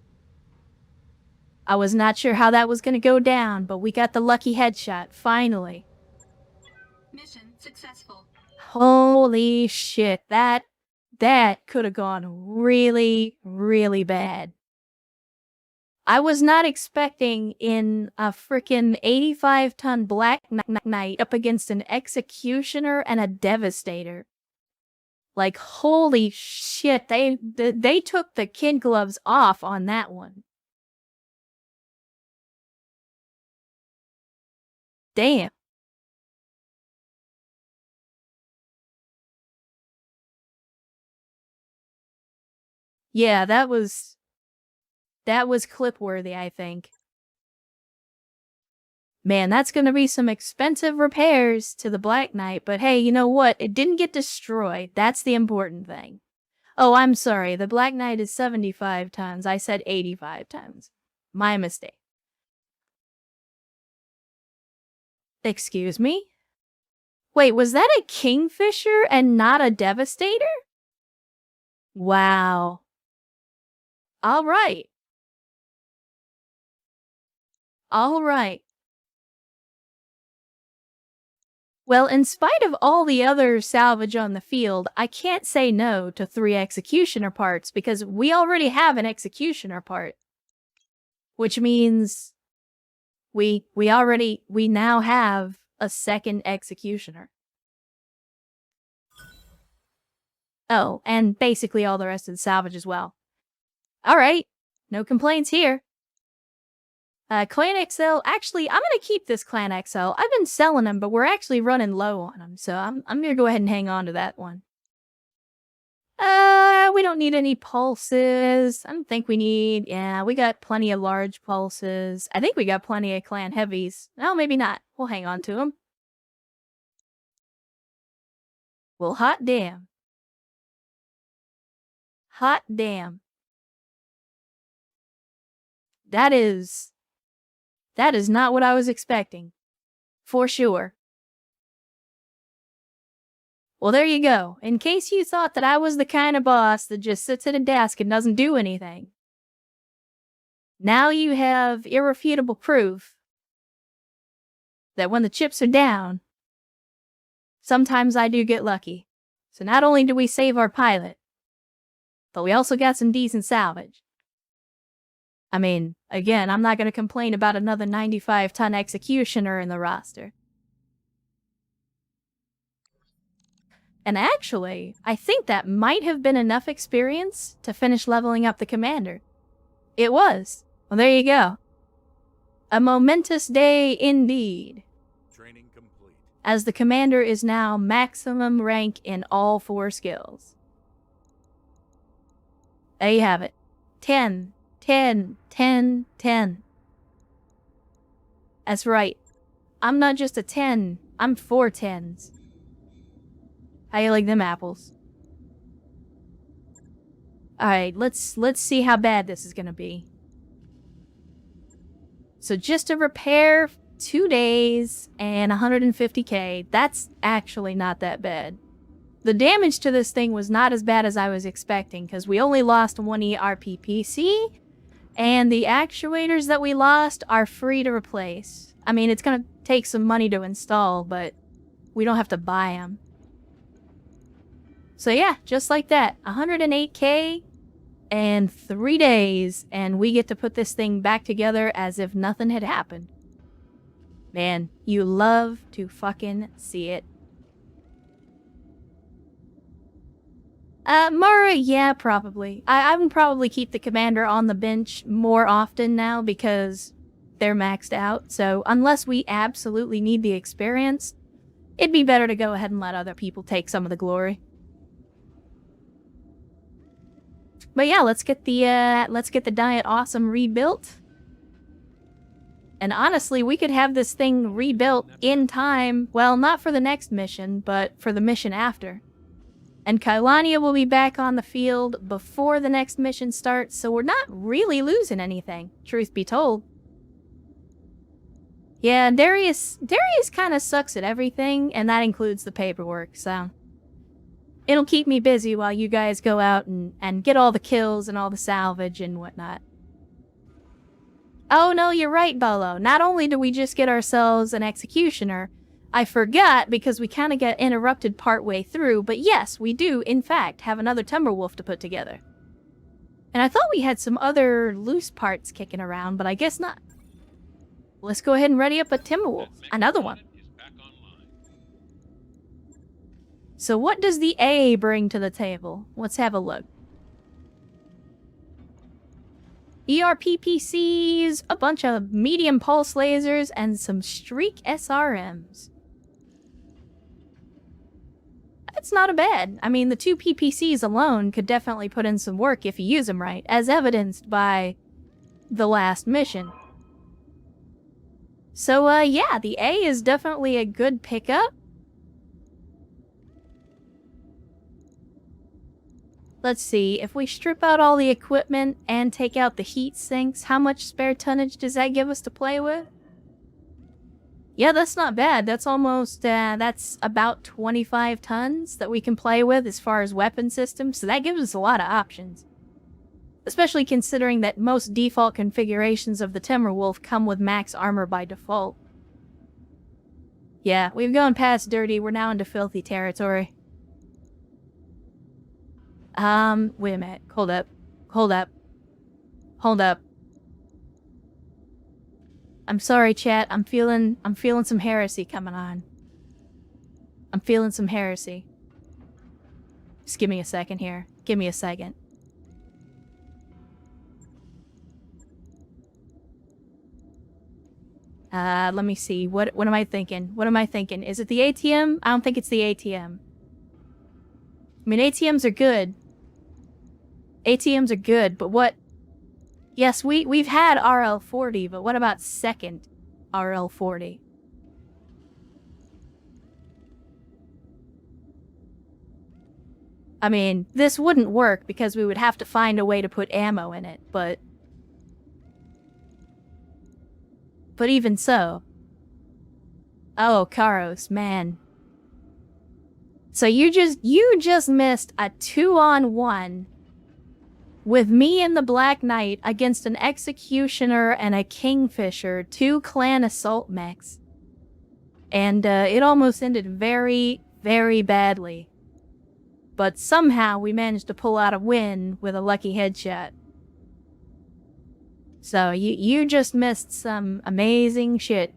I was not sure how that was going to go down, but we got the lucky headshot, finally. Mission successful. Holy shit, that could have gone really, really bad. I was not expecting in a frickin' 85-ton Black Knight up against an Executioner and a Devastator. Like, holy shit, they took the kid gloves off on that one. Damn. Yeah, that was clip-worthy, I think. Man, that's gonna be some expensive repairs to the Black Knight, but hey, you know what? It didn't get destroyed. That's the important thing. Oh, I'm sorry. The Black Knight is 75 tons. I said 85 tons. My mistake. Excuse me? Wait, was that a Kingfisher and not a Devastator? Wow. All right. All right. Well, in spite of all the other salvage on the field, I can't say no to 3 Executioner parts because we already have an Executioner part. Which means we now have a second Executioner. Oh, and basically all the rest of the salvage as well. Alright, no complaints here. Clan XL, actually, I'm gonna keep this Clan XL. I've been selling them, but we're actually running low on them, so I'm gonna go ahead and hang on to that one. We don't need any pulses. I don't think we need, yeah, we got plenty of large pulses. I think we got plenty of Clan Heavies. No, maybe not. We'll hang on to them. Well, hot damn. Hot damn. That is not what I was expecting. For sure. Well, there you go. In case you thought that I was the kind of boss that just sits at a desk and doesn't do anything. Now you have irrefutable proof that when the chips are down, sometimes I do get lucky. So not only do we save our pilot, but we also got some decent salvage. I mean, again, I'm not going to complain about another 95-ton executioner in the roster. And actually, I think that might have been enough experience to finish leveling up the commander. It was. Well, there you go. A momentous day indeed. Training complete. As the commander is now maximum rank in all 4 skills. There you have it. 10, 10, 10, 10. That's right. I'm not just a 10, I'm 4 10s. How you like them apples? Alright, let's see how bad this is gonna be. So just to repair 2 days and 150k, that's actually not that bad. The damage to this thing was not as bad as I was expecting, because we only lost 1 ERPPC, and the actuators that we lost are free to replace. I mean, it's gonna take some money to install, but we don't have to buy them. So yeah, just like that, 108k and 3 days, and we get to put this thing back together as if nothing had happened. Man, you love to fucking see it. Mara, yeah, probably. I would probably keep the commander on the bench more often now because they're maxed out, so unless we absolutely need the experience, it'd be better to go ahead and let other people take some of the glory. But yeah, let's get the Diet Awesome rebuilt. And honestly, we could have this thing rebuilt in time, well, not for the next mission, but for the mission after. And Kailania will be back on the field before the next mission starts, so we're not really losing anything, truth be told. Yeah, Darius kind of sucks at everything, and that includes the paperwork, so it'll keep me busy while you guys go out and get all the kills and all the salvage and whatnot. Oh no, you're right, Bolo. Not only do we just get ourselves an executioner, I forgot because we kind of got interrupted partway through, but yes, we do, in fact, have another Timberwolf to put together. And I thought we had some other loose parts kicking around, but I guess not. Let's go ahead and ready up a Timberwolf. Another one. So what does the A bring to the table? Let's have a look. ERPPCs, a bunch of medium pulse lasers, and some streak SRMs. That's not a bad. I mean, the 2 PPCs alone could definitely put in some work if you use them right, as evidenced by the last mission. So, yeah, the A is definitely a good pickup. Let's see, if we strip out all the equipment and take out the heat sinks, how much spare tonnage does that give us to play with? Yeah, that's not bad. That's almost, that's about 25 tons that we can play with as far as weapon systems, so that gives us a lot of options. Especially considering that most default configurations of the Timberwolf come with max armor by default. Yeah, we've gone past dirty, we're now into filthy territory. Wait a minute. Hold up. Hold up. Hold up. I'm sorry, chat. I'm feeling some heresy coming on. I'm feeling some heresy. Just give me a second here. Give me a second. Let me see. What am I thinking? What am I thinking? Is it the ATM? I don't think it's the ATM. I mean, ATMs are good. ATMs are good, but what... Yes, we've had RL40, but what about second RL40? I mean, this wouldn't work because we would have to find a way to put ammo in it, but even so. Oh, Karos, man. So you just missed a 2-on-1 with me and the Black Knight against an Executioner and a Kingfisher, 2 clan assault mechs. And it almost ended very, very badly. But somehow we managed to pull out a win with a lucky headshot. So you just missed some amazing shit.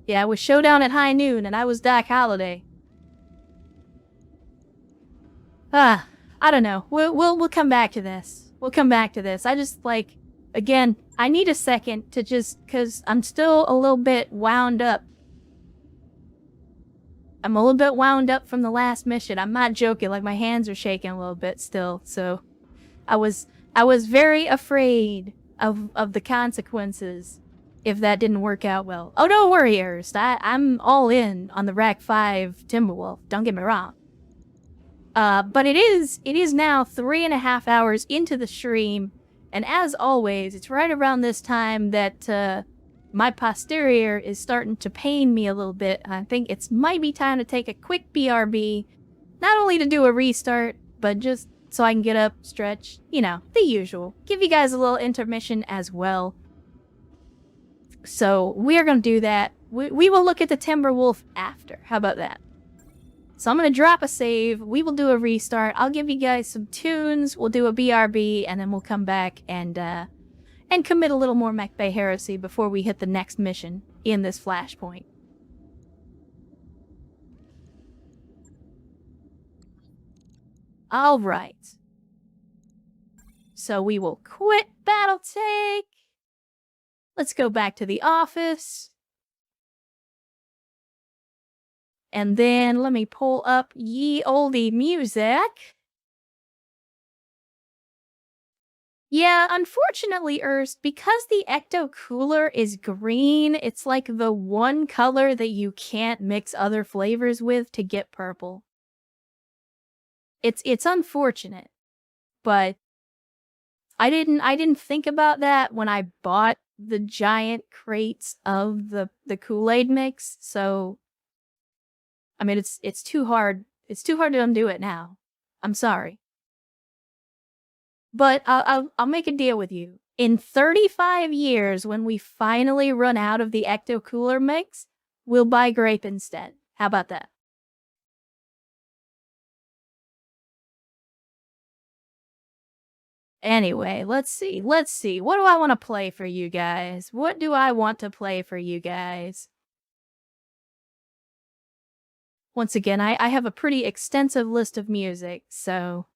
Yeah, it was Showdown at high noon, and I was Doc Holliday. I don't know. We'll come back to this. We'll come back to this. I just, like, again, I need a second to just, because I'm still a little bit wound up. I'm a little bit wound up from the last mission. I'm not joking, like, my hands are shaking a little bit still, so I was very afraid of the consequences if that didn't work out well. Oh, don't worry, Erst. I'm all in on the Rack 5 Timberwolf. Don't get me wrong. But it is now 3.5 hours into the stream, and as always, it's right around this time that my posterior is starting to pain me a little bit. I think it might be time to take a quick BRB, not only to do a restart, but just so I can get up, stretch, you know, the usual. Give you guys a little intermission as well. So we're gonna do that. We will look at the Timberwolf after. How about that? So I'm gonna drop a save. We will do a restart. I'll give you guys some tunes. We'll do a BRB, and then we'll come back and commit a little more Mech Bay Heresy before we hit the next mission in this flashpoint. All right. So we will quit BattleTech. Let's go back to the office. And then let me pull up ye olde music. Yeah, unfortunately, Erst, because the Ecto Cooler is green, it's like the one color that you can't mix other flavors with to get purple. It's unfortunate, but I didn't think about that when I bought the giant crates of the Kool-Aid mix, so I mean it's too hard. It's too hard to undo it now. I'm sorry. But I'll make a deal with you. In 35 years, when we finally run out of the Ecto Cooler mix, we'll buy grape instead. How about that? Anyway, let's see. What do I want to play for you guys? What do I want to play for you guys? Once again, I have a pretty extensive list of music, so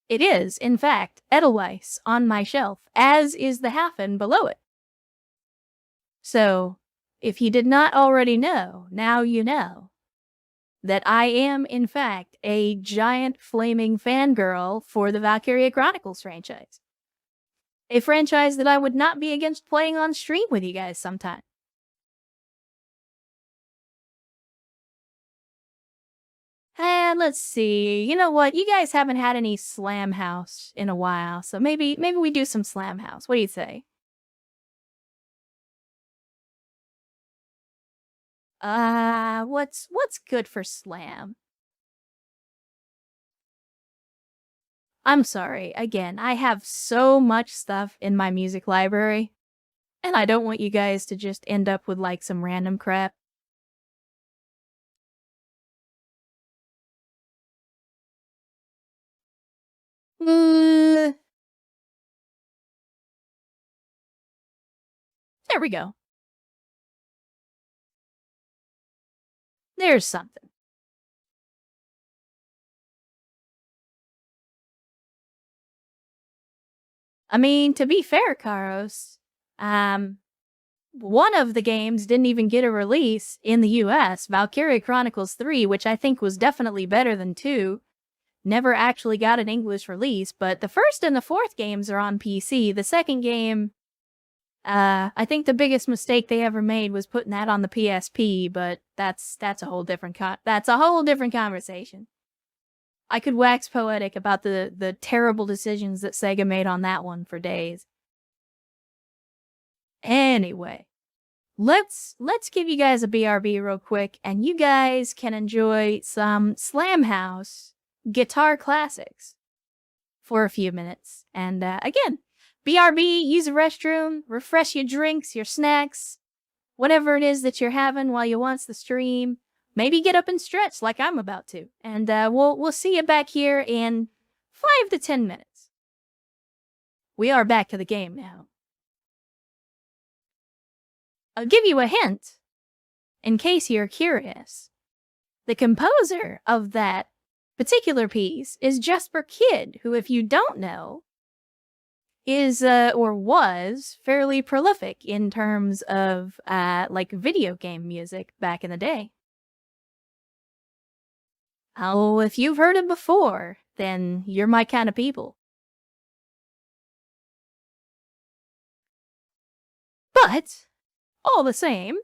it is, in fact, Edelweiss on my shelf, as is the Hafen below it. So, if you did not already know, now you know that I am, in fact, a giant flaming fangirl for the Valkyria Chronicles franchise. A franchise that I would not be against playing on stream with you guys sometime. And let's see, you know what, you guys haven't had any Slam House in a while, so maybe we do some Slam House. What do you say? What's good for Slam? I'm sorry, again, I have so much stuff in my music library, and I don't want you guys to just end up with, like, some random crap. There we go. There's something. I mean, to be fair, Karos, one of the games didn't even get a release in the US, Valkyria Chronicles 3, which I think was definitely better than 2. Never actually got an English release, but the first and the fourth games are on PC. The second game I think the biggest mistake they ever made was putting that on the PSP, but that's a whole different conversation. I could wax poetic about the terrible decisions that Sega made on that one for days. Anyway, let's give you guys a BRB real quick, and you guys can enjoy some Slam House guitar classics for a few minutes. And again, BRB, use a restroom, refresh your drinks, your snacks, whatever it is that you're having while you watch the stream. Maybe get up and stretch like I'm about to. And we'll see you back here in 5 to 10 minutes. We are back to the game now. I'll give you a hint, in case you're curious. The composer of that particular piece is Jesper Kyd, who, if you don't know, is or was fairly prolific in terms of like video game music back in the day. Oh, if you've heard him before, then you're my kind of people. But all the same,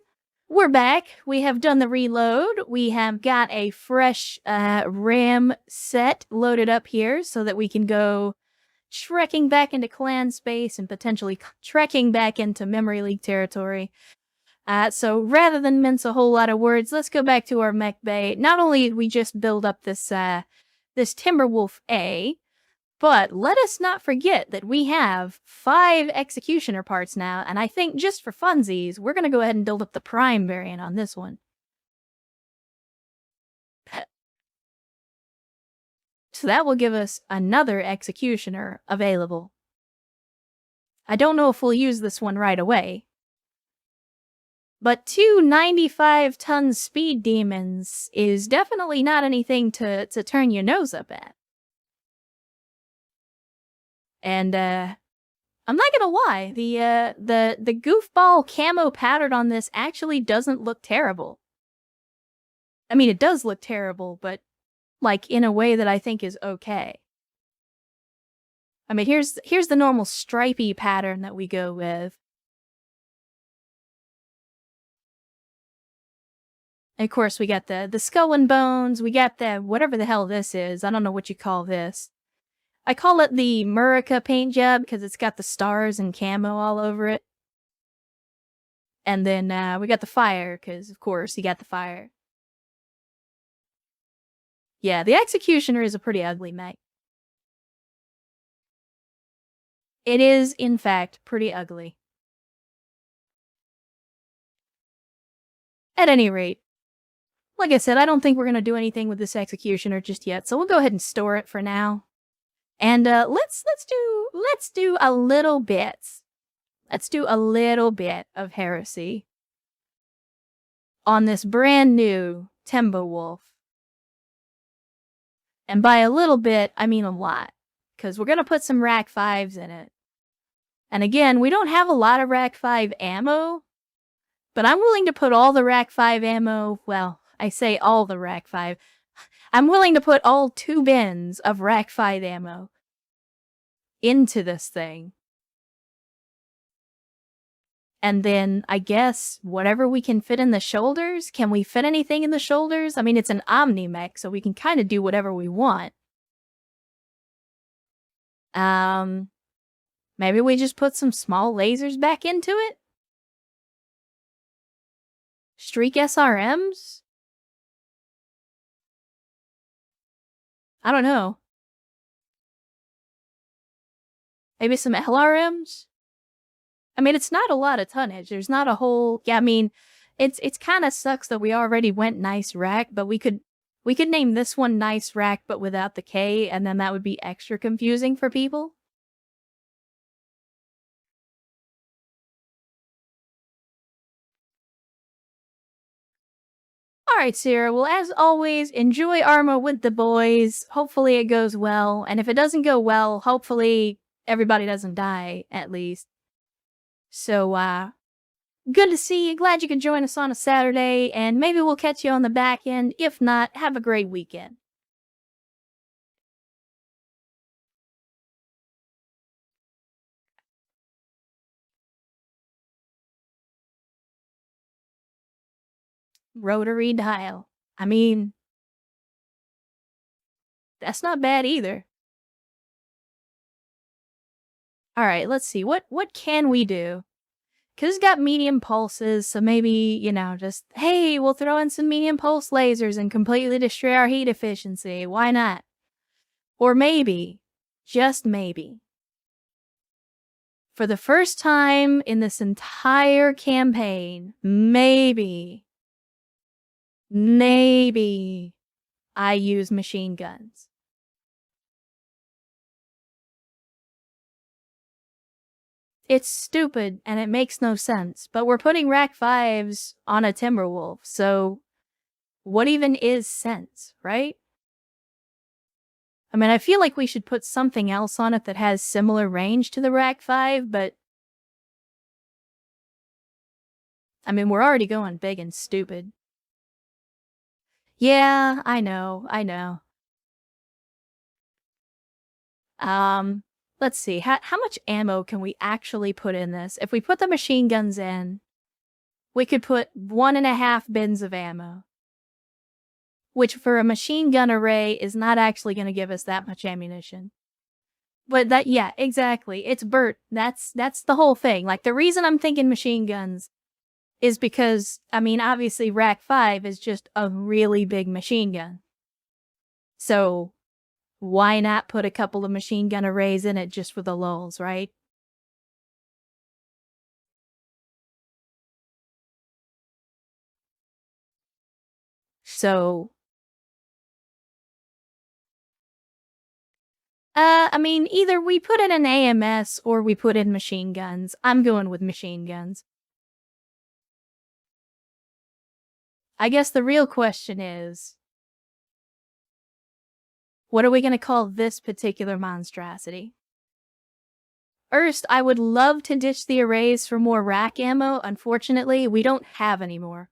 we're back. We have done the reload. We have got a fresh RAM set loaded up here so that we can go trekking back into clan space and potentially trekking back into Memory League territory. So rather than mince a whole lot of words, let's go back to our mech bay. Not only did we just build up this Timberwolf A, but let us not forget that we have 5 executioner parts now, and I think just for funsies, we're going to go ahead and build up the prime variant on this one. So that will give us another executioner available. I don't know if we'll use this one right away, but 2 95-ton speed demons is definitely not anything to turn your nose up at. And I'm not gonna lie, the goofball camo pattern on this actually doesn't look terrible. I mean, it does look terrible, but like in a way that I think is okay. I mean, here's the normal stripy pattern that we go with. And of course, we got the skull and bones. We got the whatever the hell this is. I don't know what you call this. I call it the Murica paint job because it's got the stars and camo all over it. And then we got the fire because, of course, you got the fire. Yeah, the Executioner is a pretty ugly mech. It is, in fact, pretty ugly. At any rate, like I said, I don't think we're going to do anything with this Executioner just yet, so we'll go ahead and store it for now. And let's do a little bit. Let's do a little bit of heresy on this brand new Timberwolf. And by a little bit, I mean a lot, because we're going to put some Rack 5s in it. And again, we don't have a lot of Rack 5 ammo, but I'm willing to put all the Rack 5 ammo, well, I say all the Rack 5. I'm willing to put all 2 bins of Rack 5 ammo into this thing. And then, I guess, whatever we can fit in the shoulders. Can we fit anything in the shoulders? I mean, it's an Omni-mech, so we can kind of do whatever we want. Maybe we just put some small lasers back into it? Streak SRMs? I don't know. Maybe some LRMs? I mean, it's not a lot of tonnage. There's not a whole... Yeah, I mean, it's kind of sucks that we already went Nice Rack, but we could name this one Nice Rack, but without the K, and then that would be extra confusing for people. Alright, Sierra, well, as always, enjoy Arma with the boys. Hopefully it goes well, and if it doesn't go well, hopefully everybody doesn't die, at least. So, good to see you. Glad you could join us on a Saturday, and maybe we'll catch you on the back end. If not, have a great weekend. Rotary dial. I mean, that's not bad either. All right, let's see. What can we do? Because it's got medium pulses, so maybe, you know, just, hey, we'll throw in some medium pulse lasers and completely destroy our heat efficiency. Why not? Or maybe, just maybe, for the first time in this entire campaign, maybe I use machine guns. It's stupid and it makes no sense, but we're putting Rack 5s on a Timberwolf, so what even is sense, right? I mean, I feel like we should put something else on it that has similar range to the Rack 5, but I mean, we're already going big and stupid. Yeah, I know. Let's see. How much ammo can we actually put in this? If we put the machine guns in, we could put 1.5 bins of ammo. Which for a machine gun array is not actually going to give us that much ammunition. But that, yeah, exactly. It's Bert. That's the whole thing. Like, the reason I'm thinking machine guns is because, I mean, obviously Rack 5 is just a really big machine gun. So, why not put a couple of machine gun arrays in it just for the lulz, right? So, I mean, either we put in an AMS or we put in machine guns. I'm going with machine guns. I guess the real question is, what are we going to call this particular monstrosity? First, I would love to ditch the arrays for more rack ammo. Unfortunately, we don't have any more.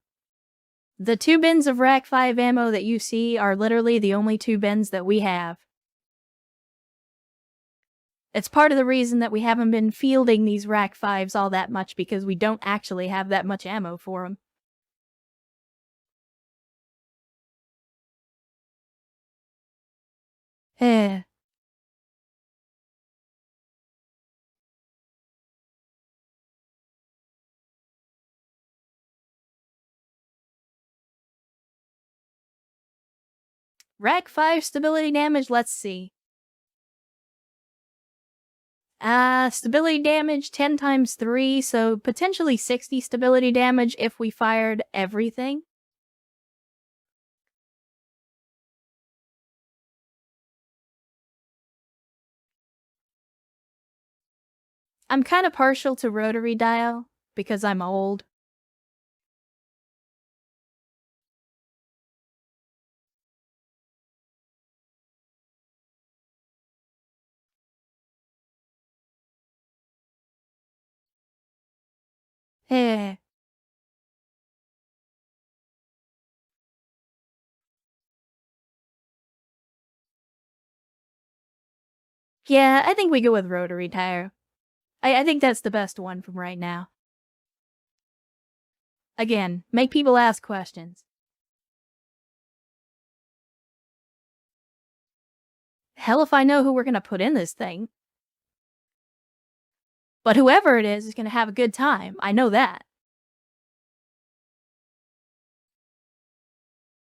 The 2 bins of Rack 5 ammo that you see are literally the only 2 bins that we have. It's part of the reason that we haven't been fielding these Rack 5s all that much, because we don't actually have that much ammo for them. Eh. Rack 5 stability damage, let's see. Stability damage 10 times 3, so potentially 60 stability damage if we fired everything. I'm kind of partial to rotary dial because I'm old. Eh. Yeah, I think we go with rotary dial. I think that's the best one from right now. Again, make people ask questions. Hell if I know who we're gonna put in this thing. But whoever it is gonna have a good time. I know that.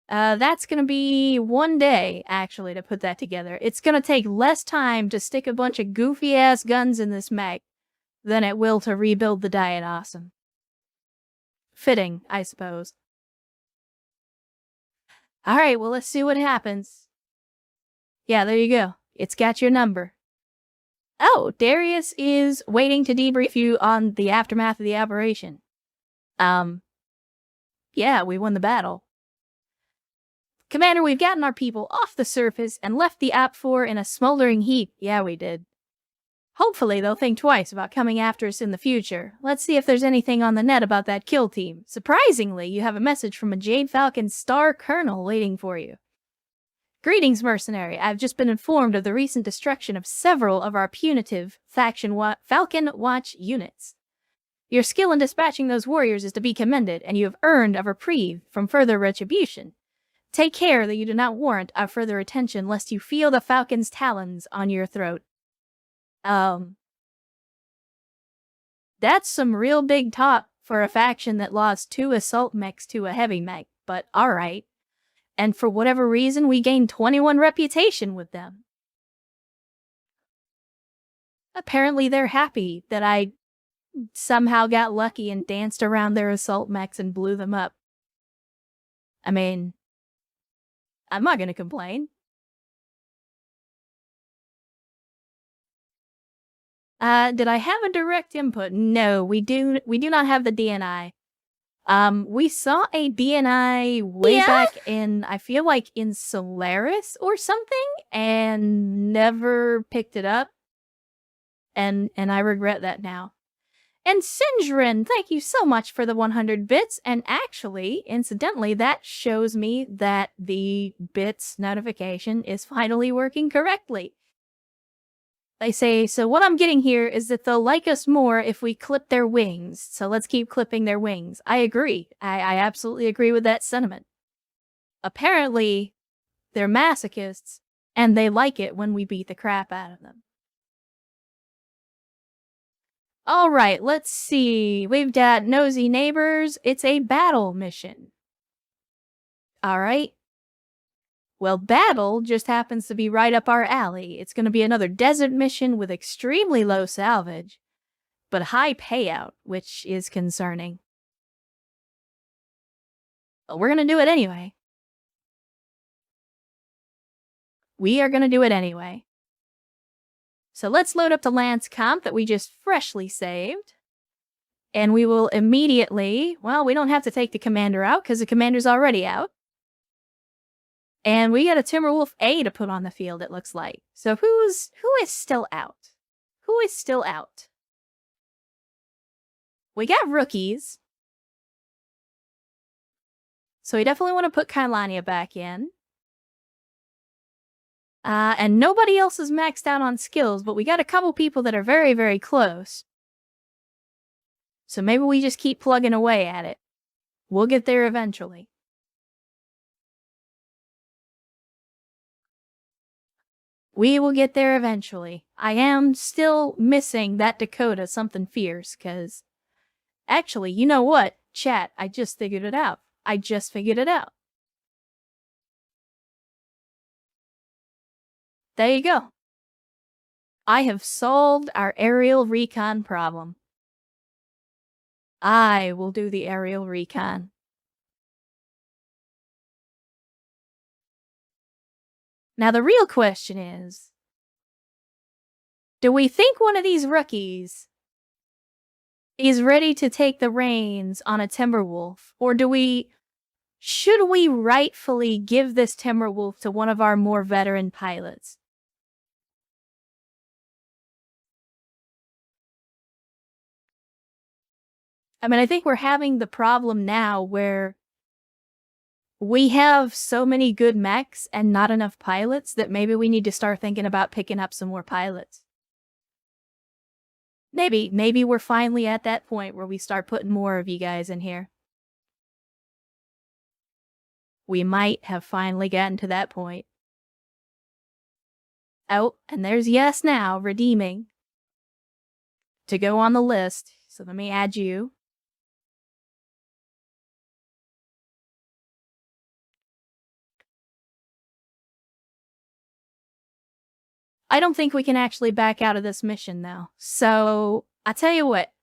That's gonna be 1 day, actually, to put that together. It's gonna take less time to stick a bunch of goofy-ass guns in this mech than it will to rebuild the Diet Awesome. Fitting, I suppose. Alright, well, let's see what happens. Yeah, there you go. It's got your number. Oh, Darius is waiting to debrief you on the aftermath of the operation. Yeah, we won the battle. Commander, we've gotten our people off the surface and left the APT-4 in a smoldering heap. Yeah, we did. Hopefully they'll think twice about coming after us in the future. Let's see if there's anything on the net about that kill team. Surprisingly, you have a message from a Jade Falcon Star Colonel waiting for you. Greetings, mercenary. I've just been informed of the recent destruction of several of our punitive Falcon Watch units. Your skill in dispatching those warriors is to be commended, and you have earned a reprieve from further retribution. Take care that you do not warrant our further attention, lest you feel the falcon's talons on your throat. That's some real big talk for a faction that lost 2 assault mechs to a heavy mech, but alright. And for whatever reason, we gained 21 reputation with them. Apparently they're happy that I somehow got lucky and danced around their assault mechs and blew them up. I mean, I'm not gonna complain. Did I have a direct input? No, we do not have the DNI. We saw a DNI way back in, I feel like in Solaris or something, and never picked it up. And I regret that now. And Sindrin, thank you so much for the 100 bits. And actually, incidentally, that shows me that the bits notification is finally working correctly. They say, so what I'm getting here is that they'll like us more if we clip their wings. So let's keep clipping their wings. I agree. I absolutely agree with that sentiment. Apparently, they're masochists, and they like it when we beat the crap out of them. Alright, let's see. We've got nosy neighbors. It's a battle mission. Alright. Well, battle just happens to be right up our alley. It's going to be another desert mission with extremely low salvage, but high payout, which is concerning. But we're going to do it anyway. We are going to do it anyway. So let's load up the Lance comp that we just freshly saved. And we will immediately, well, we don't have to take the commander out because the commander's already out. And we got a Timberwolf A to put on the field, it looks like. So who is still out? Who is still out? We got rookies. So we definitely want to put Kailania back in. And nobody else is maxed out on skills, but we got a couple people that are very, very close. So maybe we just keep plugging away at it. We'll get there eventually. We will get there eventually. I am still missing that Dakota something fierce, because... Actually, you know what? Chat, I just figured it out. I just figured it out. There you go. I have solved our aerial recon problem. I will do the aerial recon. Now the real question is, do we think one of these rookies is ready to take the reins on a Timberwolf, or should we rightfully give this Timberwolf to one of our more veteran pilots? I mean, I think we're having the problem now where we have so many good mechs and not enough pilots that maybe we need to start thinking about picking up some more pilots. Maybe we're finally at that point where we start putting more of you guys in here. We might have finally gotten to that point. Oh, and there's Yes Now redeeming to go on the list. So let me add you. I don't think we can actually back out of this mission, though. So, I tell you what,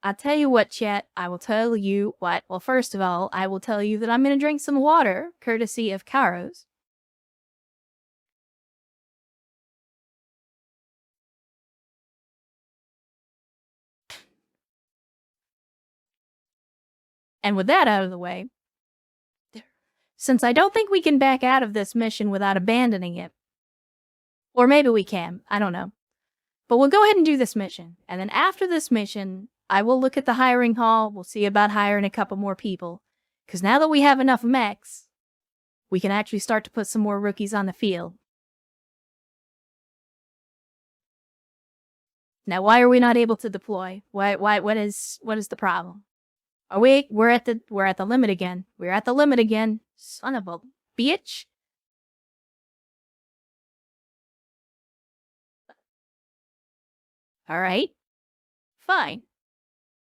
chat, I will tell you what. Well, first of all, I will tell you that I'm going to drink some water, courtesy of Karos. And with that out of the way, since I don't think we can back out of this mission without abandoning it, or maybe we can, I don't know. But we'll go ahead and do this mission. And then after this mission, I will look at the hiring hall. We'll see about hiring a couple more people. Because now that we have enough mechs, we can actually start to put some more rookies on the field. Now, why are we not able to deploy? What is the problem? We're at the limit again. We're at the limit again. Son of a bitch. All right. Fine.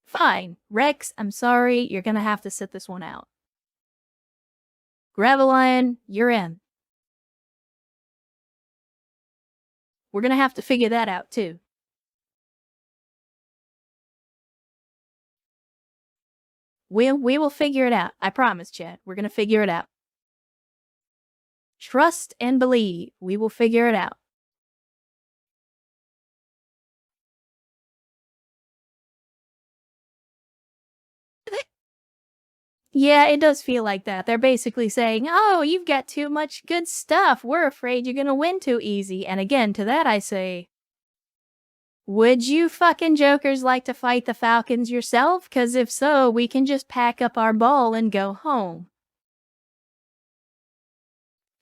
Fine. Rex, I'm sorry. You're gonna have to sit this one out. Gravelion, you're in. We're gonna have to figure that out, too. We will figure it out. I promise, Chad. We're gonna figure it out. Trust and believe. We will figure it out. Yeah, it does feel like that. They're basically saying, oh, you've got too much good stuff. We're afraid you're gonna win too easy. And again, to that I say, would you fucking jokers like to fight the Falcons yourself? 'Cause if so, we can just pack up our ball and go home.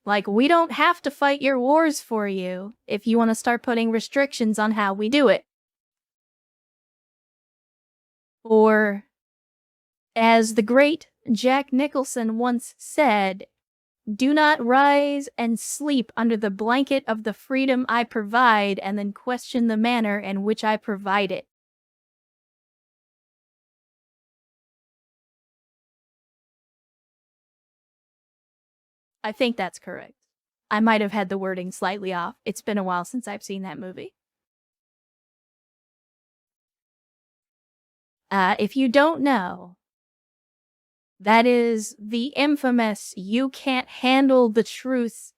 Like, we don't have to fight your wars for you if you want to start putting restrictions on how we do it. Or, as the great Jack Nicholson once said, do not rise and sleep under the blanket of the freedom I provide and then question the manner in which I provide it. I think that's correct. I might have had the wording slightly off. It's been a while since I've seen that movie. If you don't know, that is the infamous "you can't handle the truth"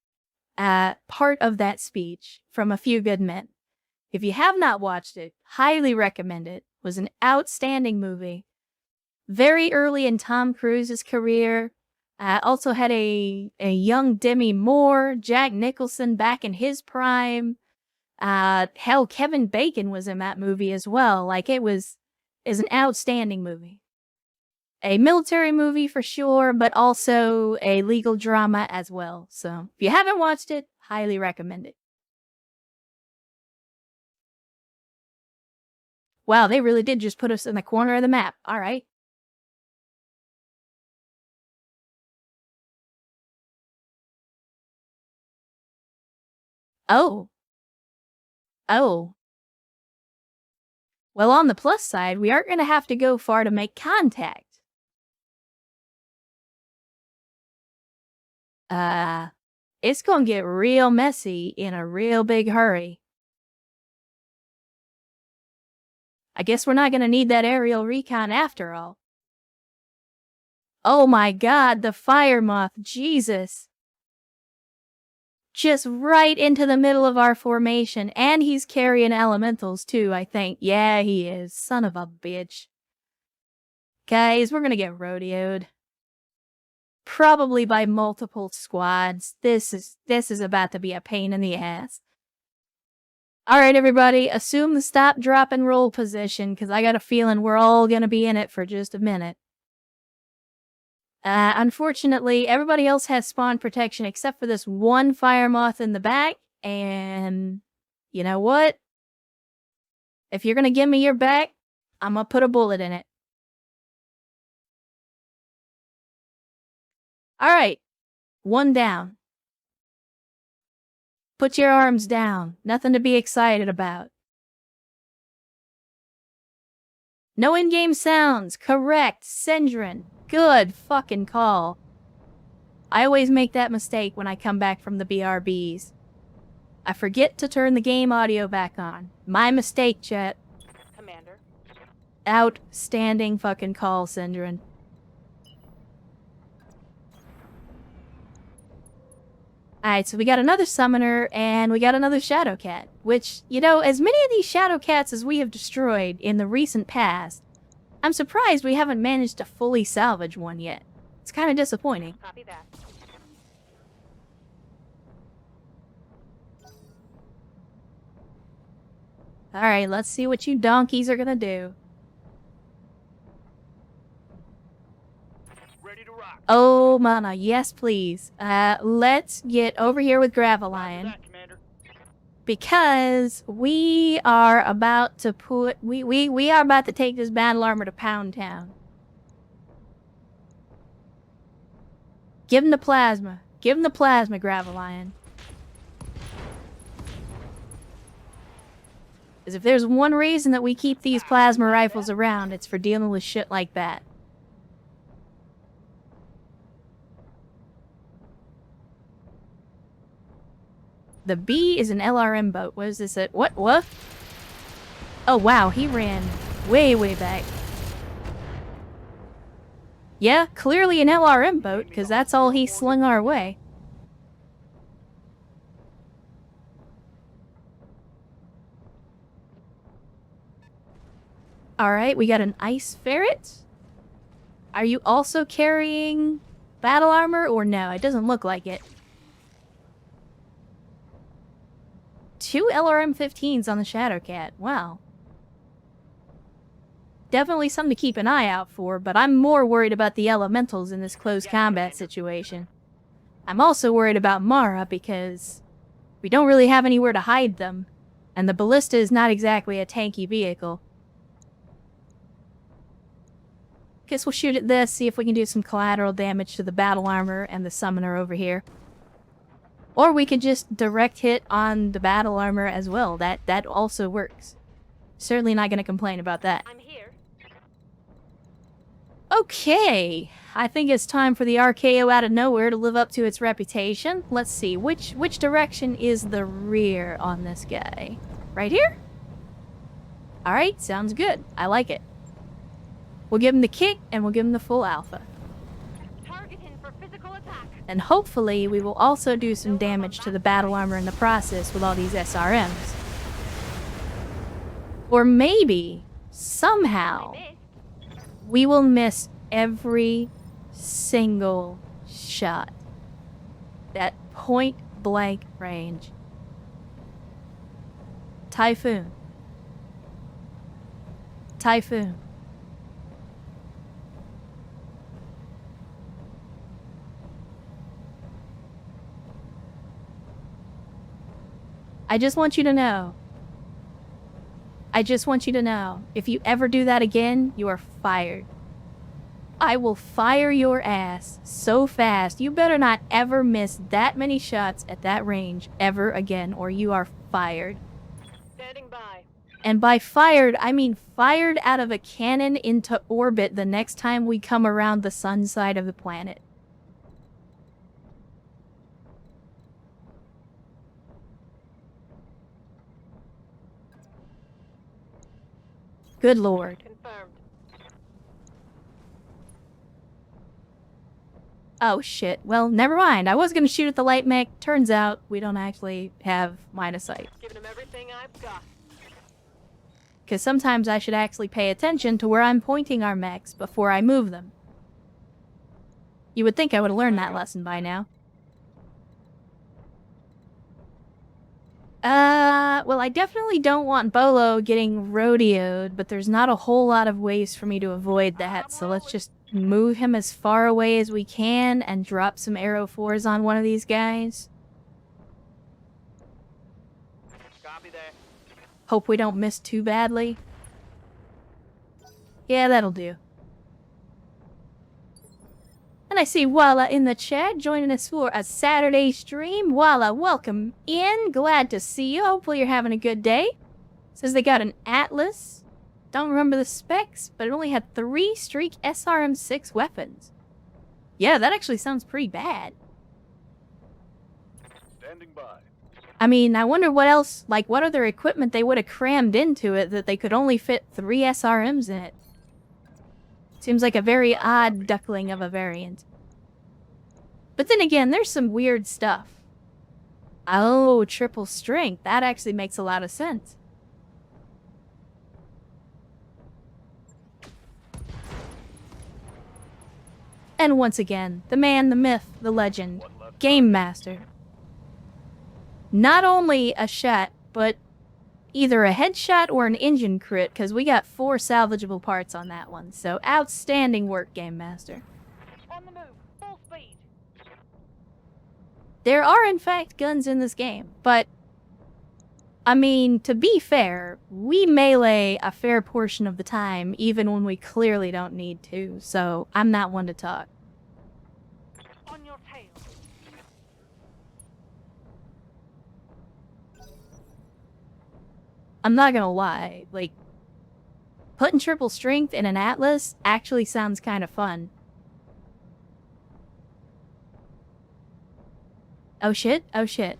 part of that speech from A Few Good Men. If you have not watched it, highly recommend it. It was an outstanding movie. Very early in Tom Cruise's career. Also had a young Demi Moore, Jack Nicholson back in his prime. Hell, Kevin Bacon was in that movie as well. Like, is an outstanding movie. A military movie for sure, but also a legal drama as well. So, if you haven't watched it, highly recommend it. Wow, they really did just put us in the corner of the map. All right. Oh. Oh. Well, on the plus side, we aren't going to have to go far to make contact. It's going to get real messy in a real big hurry. I guess we're not going to need that aerial recon after all. Oh my god, the fire moth, Jesus. Just right into the middle of our formation, and he's carrying elementals too, I think. Yeah, he is. Son of a bitch. Guys, we're gonna get rodeoed. Probably by multiple squads. This is about to be a pain in the ass. Alright, everybody, assume the stop, drop, and roll position, because I got a feeling we're all gonna be in it for just a minute. Unfortunately, everybody else has spawn protection except for this one fire moth in the back, and you know what? If you're gonna give me your back, I'm gonna put a bullet in it. Alright, one down. Put your arms down. Nothing to be excited about. No in-game sounds. Correct. Syndrin. Good fucking call. I always make that mistake when I come back from the BRBs. I forget to turn the game audio back on. My mistake, chat. Commander. Outstanding fucking call, Syndrin. Alright, so we got another summoner, and we got another Shadow Cat. Which, you know, as many of these Shadow Cats as we have destroyed in the recent past, I'm surprised we haven't managed to fully salvage one yet. It's kind of disappointing. Copy that. Alright, let's see what you donkeys are gonna do. Ready to rock. Oh, mana, yes please. Let's get over here with Gravelion. That, Commander. Because we are about to put... We are about to take this battle armor to Pound Town. Give him the plasma. Give him the plasma, Gravelion. Because if there's one reason that we keep these plasma rifles around, it's for dealing with shit like that. The B is an LRM boat. What is this? What? Oh, wow. He ran way, way back. Yeah, clearly an LRM boat, because that's all he slung our way. Alright, we got an ice ferret. Are you also carrying battle armor, or no? It doesn't look like it. 2 LRM-15s on the Shadowcat. Wow. Definitely something to keep an eye out for, but I'm more worried about the elementals in this close combat situation. I'm also worried about Mara because we don't really have anywhere to hide them, and the ballista is not exactly a tanky vehicle. Guess we'll shoot at this, see if we can do some collateral damage to the battle armor and the summoner over here. Or we could just direct hit on the battle armor as well. That also works. Certainly not going to complain about that. I'm here. Okay, I think it's time for the RKO out of nowhere to live up to its reputation. Let's see, which direction is the rear on this guy? Right here? Alright, sounds good. I like it. We'll give him the kick, and we'll give him the full alpha. Target him for physical attack. And hopefully we will also do some damage to the battle armor in the process with all these SRMs. Or maybe, somehow, we will miss every single shot. At point blank range. Typhoon. Typhoon. I just want you to know. I just want you to know. If you ever do that again, you are fired. I will fire your ass so fast. You better not ever miss that many shots at that range ever again, or you are fired. Standing by. And by fired, I mean fired out of a cannon into orbit the next time we come around the sun side of the planet. Good lord. Confirmed. Oh shit. Well, never mind. I was gonna shoot at the light mech. Turns out we don't actually have line of sight. Giving him everything I've got. Because sometimes I should actually pay attention to where I'm pointing our mechs before I move them. You would think I would have learned that lesson by now. Well, I definitely don't want Bolo getting rodeoed, but there's not a whole lot of ways for me to avoid that, so let's just move him as far away as we can and drop some Arrow 4s on one of these guys. Copy that. Hope we don't miss too badly. Yeah, that'll do. And I see Walla in the chat joining us for a Saturday stream. Walla, welcome in. Glad to see you. Hopefully you're having a good day. Says they got an Atlas. Don't remember the specs, but it only had 3 Streak SRM-6 weapons. Yeah, that actually sounds pretty bad. Standing by. I mean, I wonder what else, like what other equipment they would have crammed into it that they could only fit 3 SRMs in it. Seems like a very odd duckling of a variant. But then again, there's some weird stuff. Oh, triple strength. That actually makes a lot of sense. And once again, the man, the myth, the legend, Game Master. Not only a shot, but either a headshot or an engine crit, because we got 4 salvageable parts on that one. So outstanding work, Game Master. On the move. Full speed. There are, in fact, guns in this game, but I mean, to be fair, we melee a fair portion of the time, even when we clearly don't need to, so I'm not one to talk. On your tail. I'm not gonna lie, like, putting triple strength in an atlas actually sounds kind of fun. Oh shit, oh shit.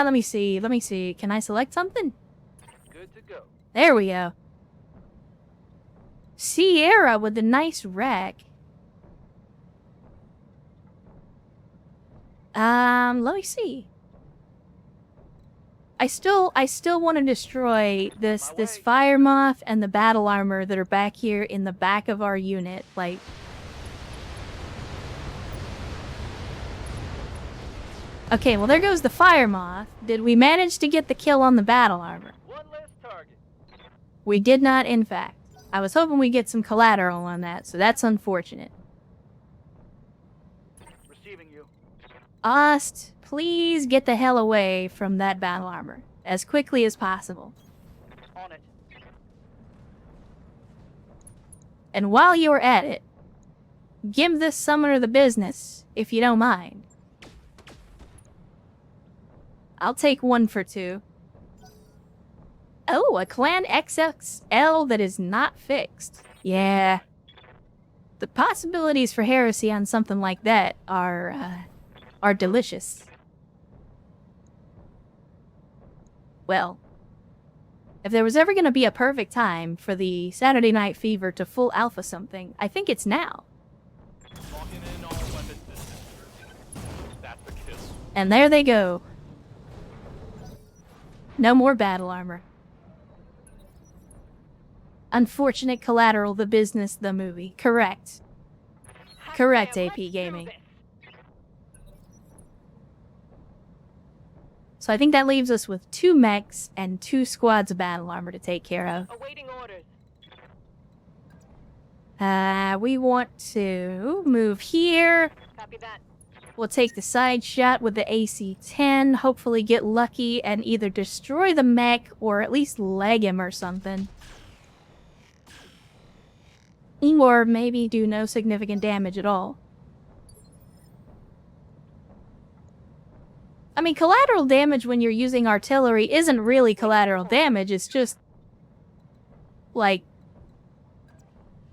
Let me see. Can I select something? Good to go. There we go. Sierra with the nice rack. Let me see. I still want to destroy this fire moth and the battle armor that are back here in the back of our unit. Like, okay, well there goes the fire moth. Did we manage to get the kill on the battle armor? One less target. We did not, in fact. I was hoping we'd get some collateral on that, so that's unfortunate. Receiving you. Ost, please get the hell away from that battle armor as quickly as possible. On it. And while you're at it, give this summoner the business, if you don't mind. I'll take 1 for 2. Oh, a clan XXL that is not fixed. Yeah. The possibilities for heresy on something like that are delicious. Well, if there was ever going to be a perfect time for the Saturday Night Fever to full alpha something, I think it's now. Locking in all weapon systems. That's a kill. And there they go. No more battle armor. Unfortunate collateral, the business, the movie. Correct. Correct, AP Gaming. So I think that leaves us with 2 mechs and 2 squads of battle armor to take care of. Awaiting orders. We want to move here. Copy that. We'll take the side shot with the AC-10, hopefully get lucky and either destroy the mech or at least leg him or something. Or maybe do no significant damage at all. I mean, collateral damage when you're using artillery isn't really collateral damage, it's just... like...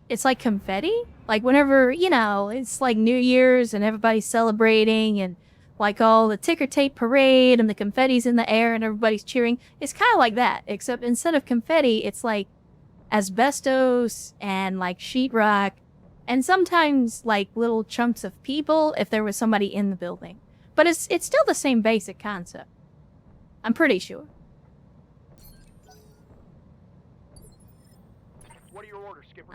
it's like confetti? Like whenever, you know, it's like New Year's and everybody's celebrating and like all the ticker tape parade and the confetti's in the air and everybody's cheering. It's kind of like that, except instead of confetti, it's like asbestos and like sheetrock and sometimes like little chunks of people if there was somebody in the building. But it's still the same basic concept. I'm pretty sure. What are your orders, Skipper?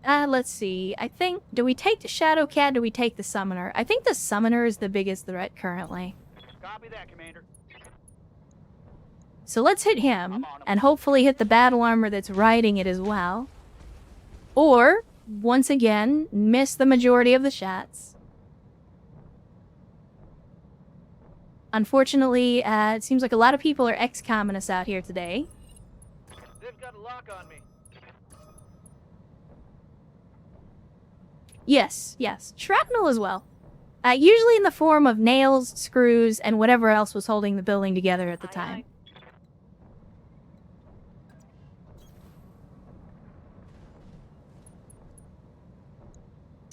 Let's see. I think, do we take the Shadow Cat, do we take the Summoner? I think the Summoner is the biggest threat currently. Copy that, Commander. So let's hit him, and hopefully hit the battle armor that's riding it as well. Or, once again, miss the majority of the shots. Unfortunately, it seems like a lot of people are XCOMing us out here today. They've got a lock on me. Yes, yes. Shrapnel as well. Usually in the form of nails, screws, and whatever else was holding the building together at the time.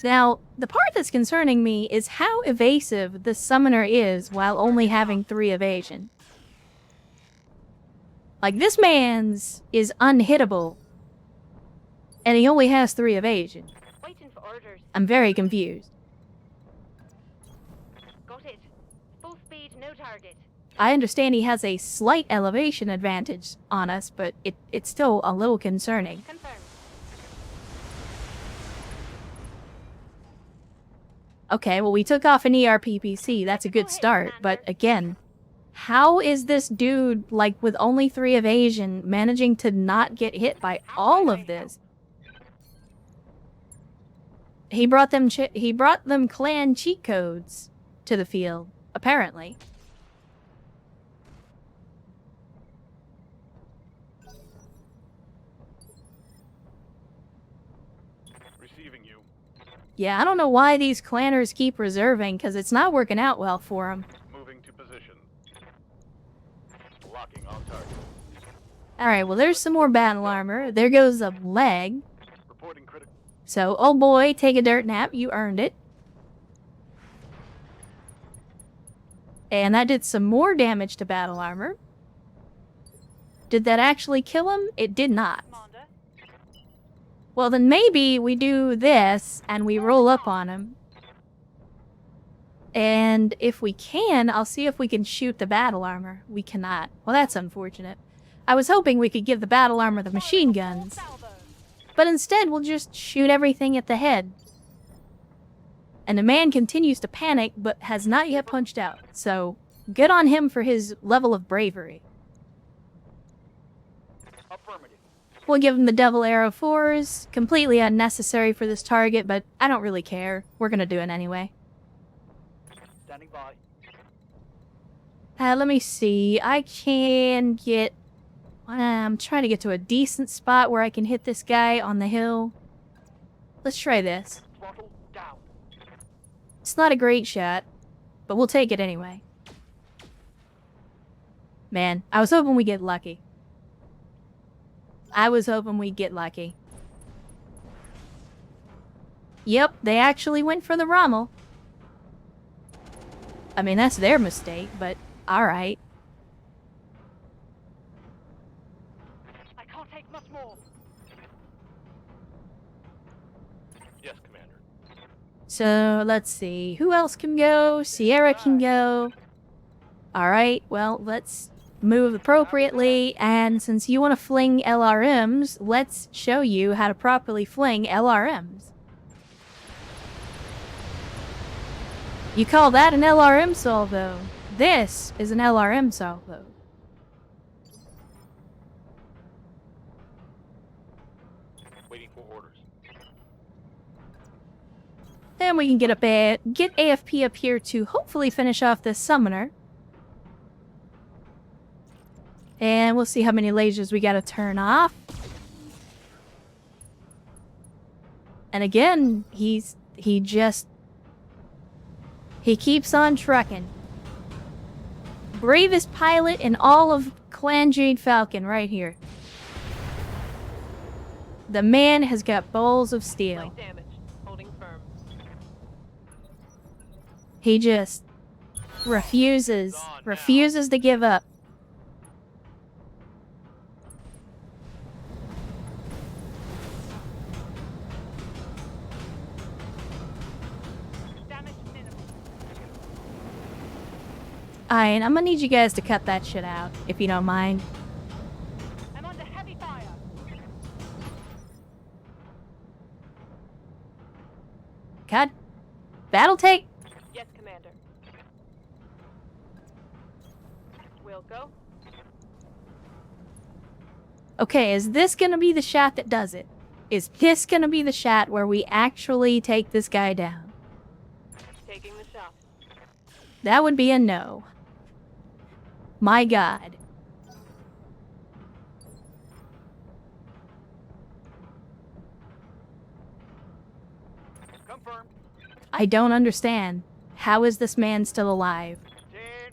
Now, the part that's concerning me is how evasive the summoner is while only having 3 evasion. Like, this man's is unhittable, and he only has 3 evasion. Waiting for orders. I'm very confused. Got it. Full speed, no target. I understand he has a slight elevation advantage on us, but it's still a little concerning. Confirmed. Okay, well, we took off an ERPPC. That's a good start, but again, How is this dude, like, with only 3 evasion, managing to not get hit by all of this? He brought them clan cheat codes to the field, apparently. Receiving you. Yeah, I don't know why these clanners keep reserving, because it's not working out well for them. Moving to position. Locking on target. Alright, well there's some more battle armor. There goes a leg. Reporting critical. So, oh boy, take a dirt nap. You earned it. And that did some more damage to battle armor. Did that actually kill him? It did not. Well, then maybe we do this and we roll up on him. And if we can, I'll see if we can shoot the battle armor. We cannot. Well, that's unfortunate. I was hoping we could give the battle armor the machine guns. But instead, we'll just shoot everything at the head. And the man continues to panic, but has not yet punched out. So, good on him for his level of bravery. Affirmative. We'll give him the double arrow 4s. Completely unnecessary for this target, but I don't really care. We're gonna do it anyway. Standing by. Let me see. I can get... I'm trying to get to a decent spot where I can hit this guy on the hill. Let's try this. Throttle down. It's not a great shot, but we'll take it anyway. Man, I was hoping we'd get lucky. I was hoping we'd get lucky. Yep, they actually went for the Rommel. I mean, that's their mistake, but alright. I can't take much more. Yes, Commander. So, let's see. Who else can go? Sierra can go. Alright, well, let's move appropriately, and since you want to fling LRMs, let's show you how to properly fling LRMs. You call that an LRM salvo? This is an LRM salvo. Waiting for orders. Then we can get AFP up here to hopefully finish off this summoner. And we'll see how many lasers we gotta turn off. And again, he keeps on trucking. Bravest pilot in all of Clan Jade Falcon right here. The man has got balls of steel. Light damage. Holding firm. He just refuses to give up. Damage minimal. Alright, I'm gonna need you guys to cut that shit out, if you don't mind. I'm under heavy fire. Cut. BattleTech. Yes, Commander. We'll go. Okay, is this gonna be the shot that does it? Is this gonna be the shot where we actually take this guy down? Taking the shot. That would be a no. My God. Confirmed. I don't understand. How is this man still alive?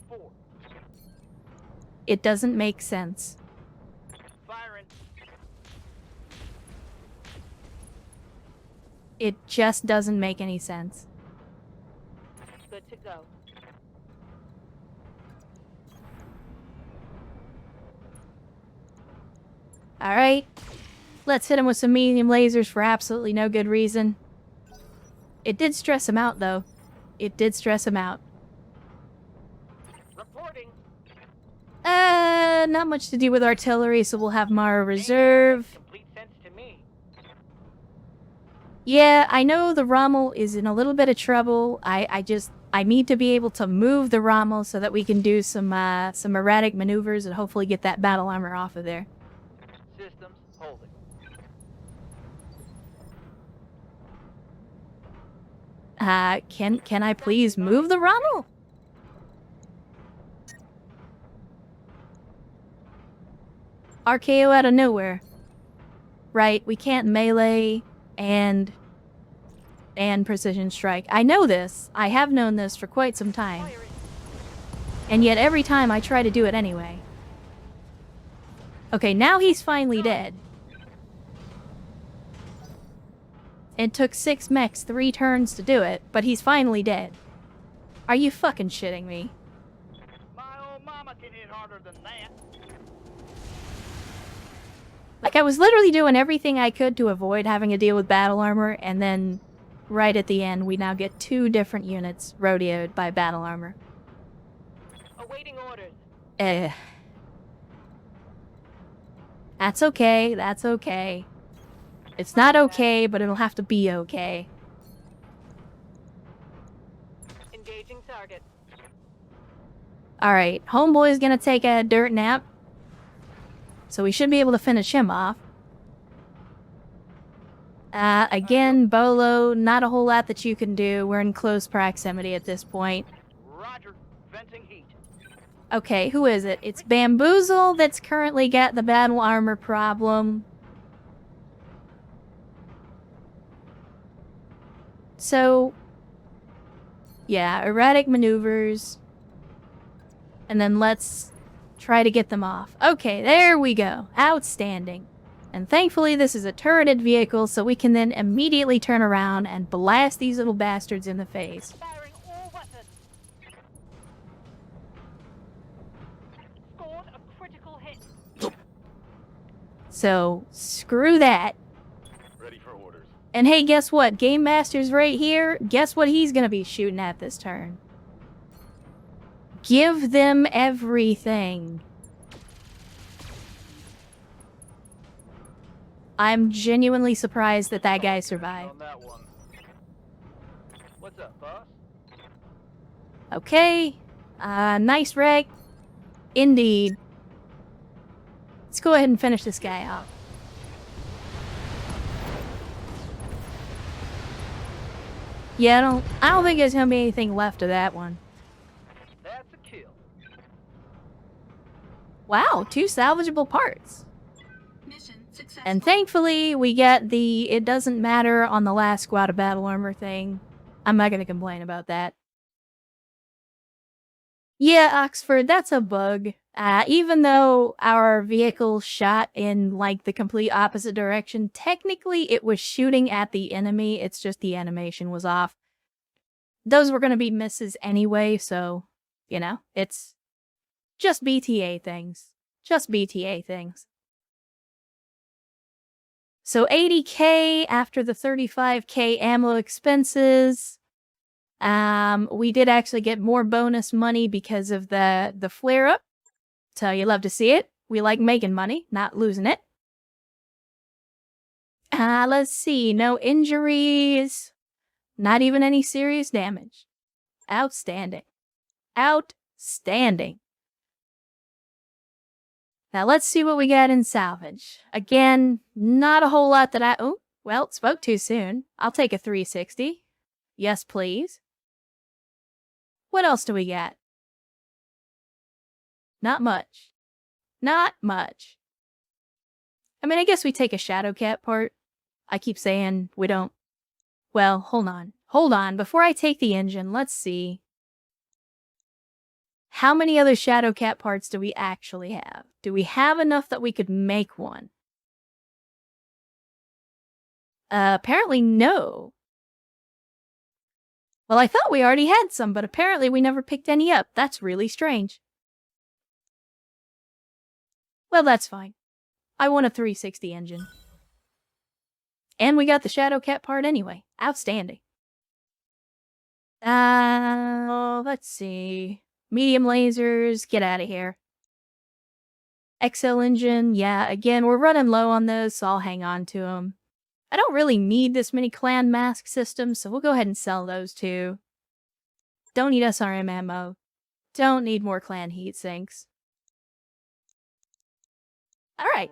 10-4. It doesn't make sense. Firing. It just doesn't make any sense. Good to go. Alright. Let's hit him with some medium lasers for absolutely no good reason. It did stress him out, though. It did stress him out. Reporting. Not much to do with artillery, so we'll have Mara reserve. Complete sense to me. Yeah, I know the Rommel is in a little bit of trouble. I I need to be able to move the Rommel so that we can do some erratic maneuvers and hopefully get that battle armor off of there. Systems holding. Can I please move the Rommel? RKO out of nowhere. Right, we can't melee and precision strike. I know this. I have known this for quite some time. And yet every time I try to do it anyway. Okay, now he's finally dead. It took 6 mechs 3 turns to do it, but he's finally dead. Are you fucking shitting me? My old mama can hit harder than that. Like, I was literally doing everything I could to avoid having to deal with battle armor, and then right at the end, we now get 2 different units rodeoed by battle armor. Awaiting orders. That's okay, that's okay. It's not okay, but it'll have to be okay. Engaging target. Alright, homeboy's gonna take a dirt nap. So we should be able to finish him off. Again, Bolo, not a whole lot that you can do. We're in close proximity at this point. Roger. Venting heat. Okay, who is it? It's Bamboozle that's currently got the battle armor problem. So, yeah, erratic maneuvers. And then let's try to get them off. Okay, there we go. Outstanding. And thankfully this is a turreted vehicle, so we can then immediately turn around and blast these little bastards in the face. Firing all weapons. Scored a critical hit. So, screw that. Ready for orders. And hey, guess what? Game Master's right here. Guess what he's gonna be shooting at this turn? Give them everything. I'm genuinely surprised that that guy survived. On that one. What's up, boss? Okay. Nice wreck. Indeed. Let's go ahead and finish this guy off. Yeah, I don't think there's gonna be anything left of that one. That's a kill. Wow, 2 salvageable parts. Mission successful. And thankfully, we get the it doesn't matter on the last squad of battle armor thing. I'm not gonna complain about that. Yeah, Oxford, that's a bug. Even though our vehicle shot in, like, the complete opposite direction, technically it was shooting at the enemy, it's just the animation was off. Those were gonna be misses anyway, so, you know, it's just BTA things. Just BTA things. So 80k after the 35k ammo expenses. We did actually get more bonus money because of the flare-up. So you love to see it. We like making money, not losing it. Let's see. No injuries. Not even any serious damage. Outstanding. Outstanding. Now let's see what we got in salvage. Again, not a whole lot that oh, well, spoke too soon. I'll take a 360. Yes, please. What else do we got? Not much. Not much. I mean, I guess we take a Shadowcat part. I keep saying we don't. Well, hold on. Hold on. Before I take the engine, let's see. How many other Shadowcat parts do we actually have? Do we have enough that we could make one? Apparently no. Well, I thought we already had some, but apparently we never picked any up. That's really strange. Well, that's fine. I want a 360 engine. And we got the Shadowcat part anyway. Outstanding. Let's see. Medium lasers, get out of here. XL engine, yeah, again, we're running low on those, so I'll hang on to them. I don't really need this many clan mask systems, so we'll go ahead and sell those too. Don't need SRM ammo. Don't need more clan heat sinks. Alright,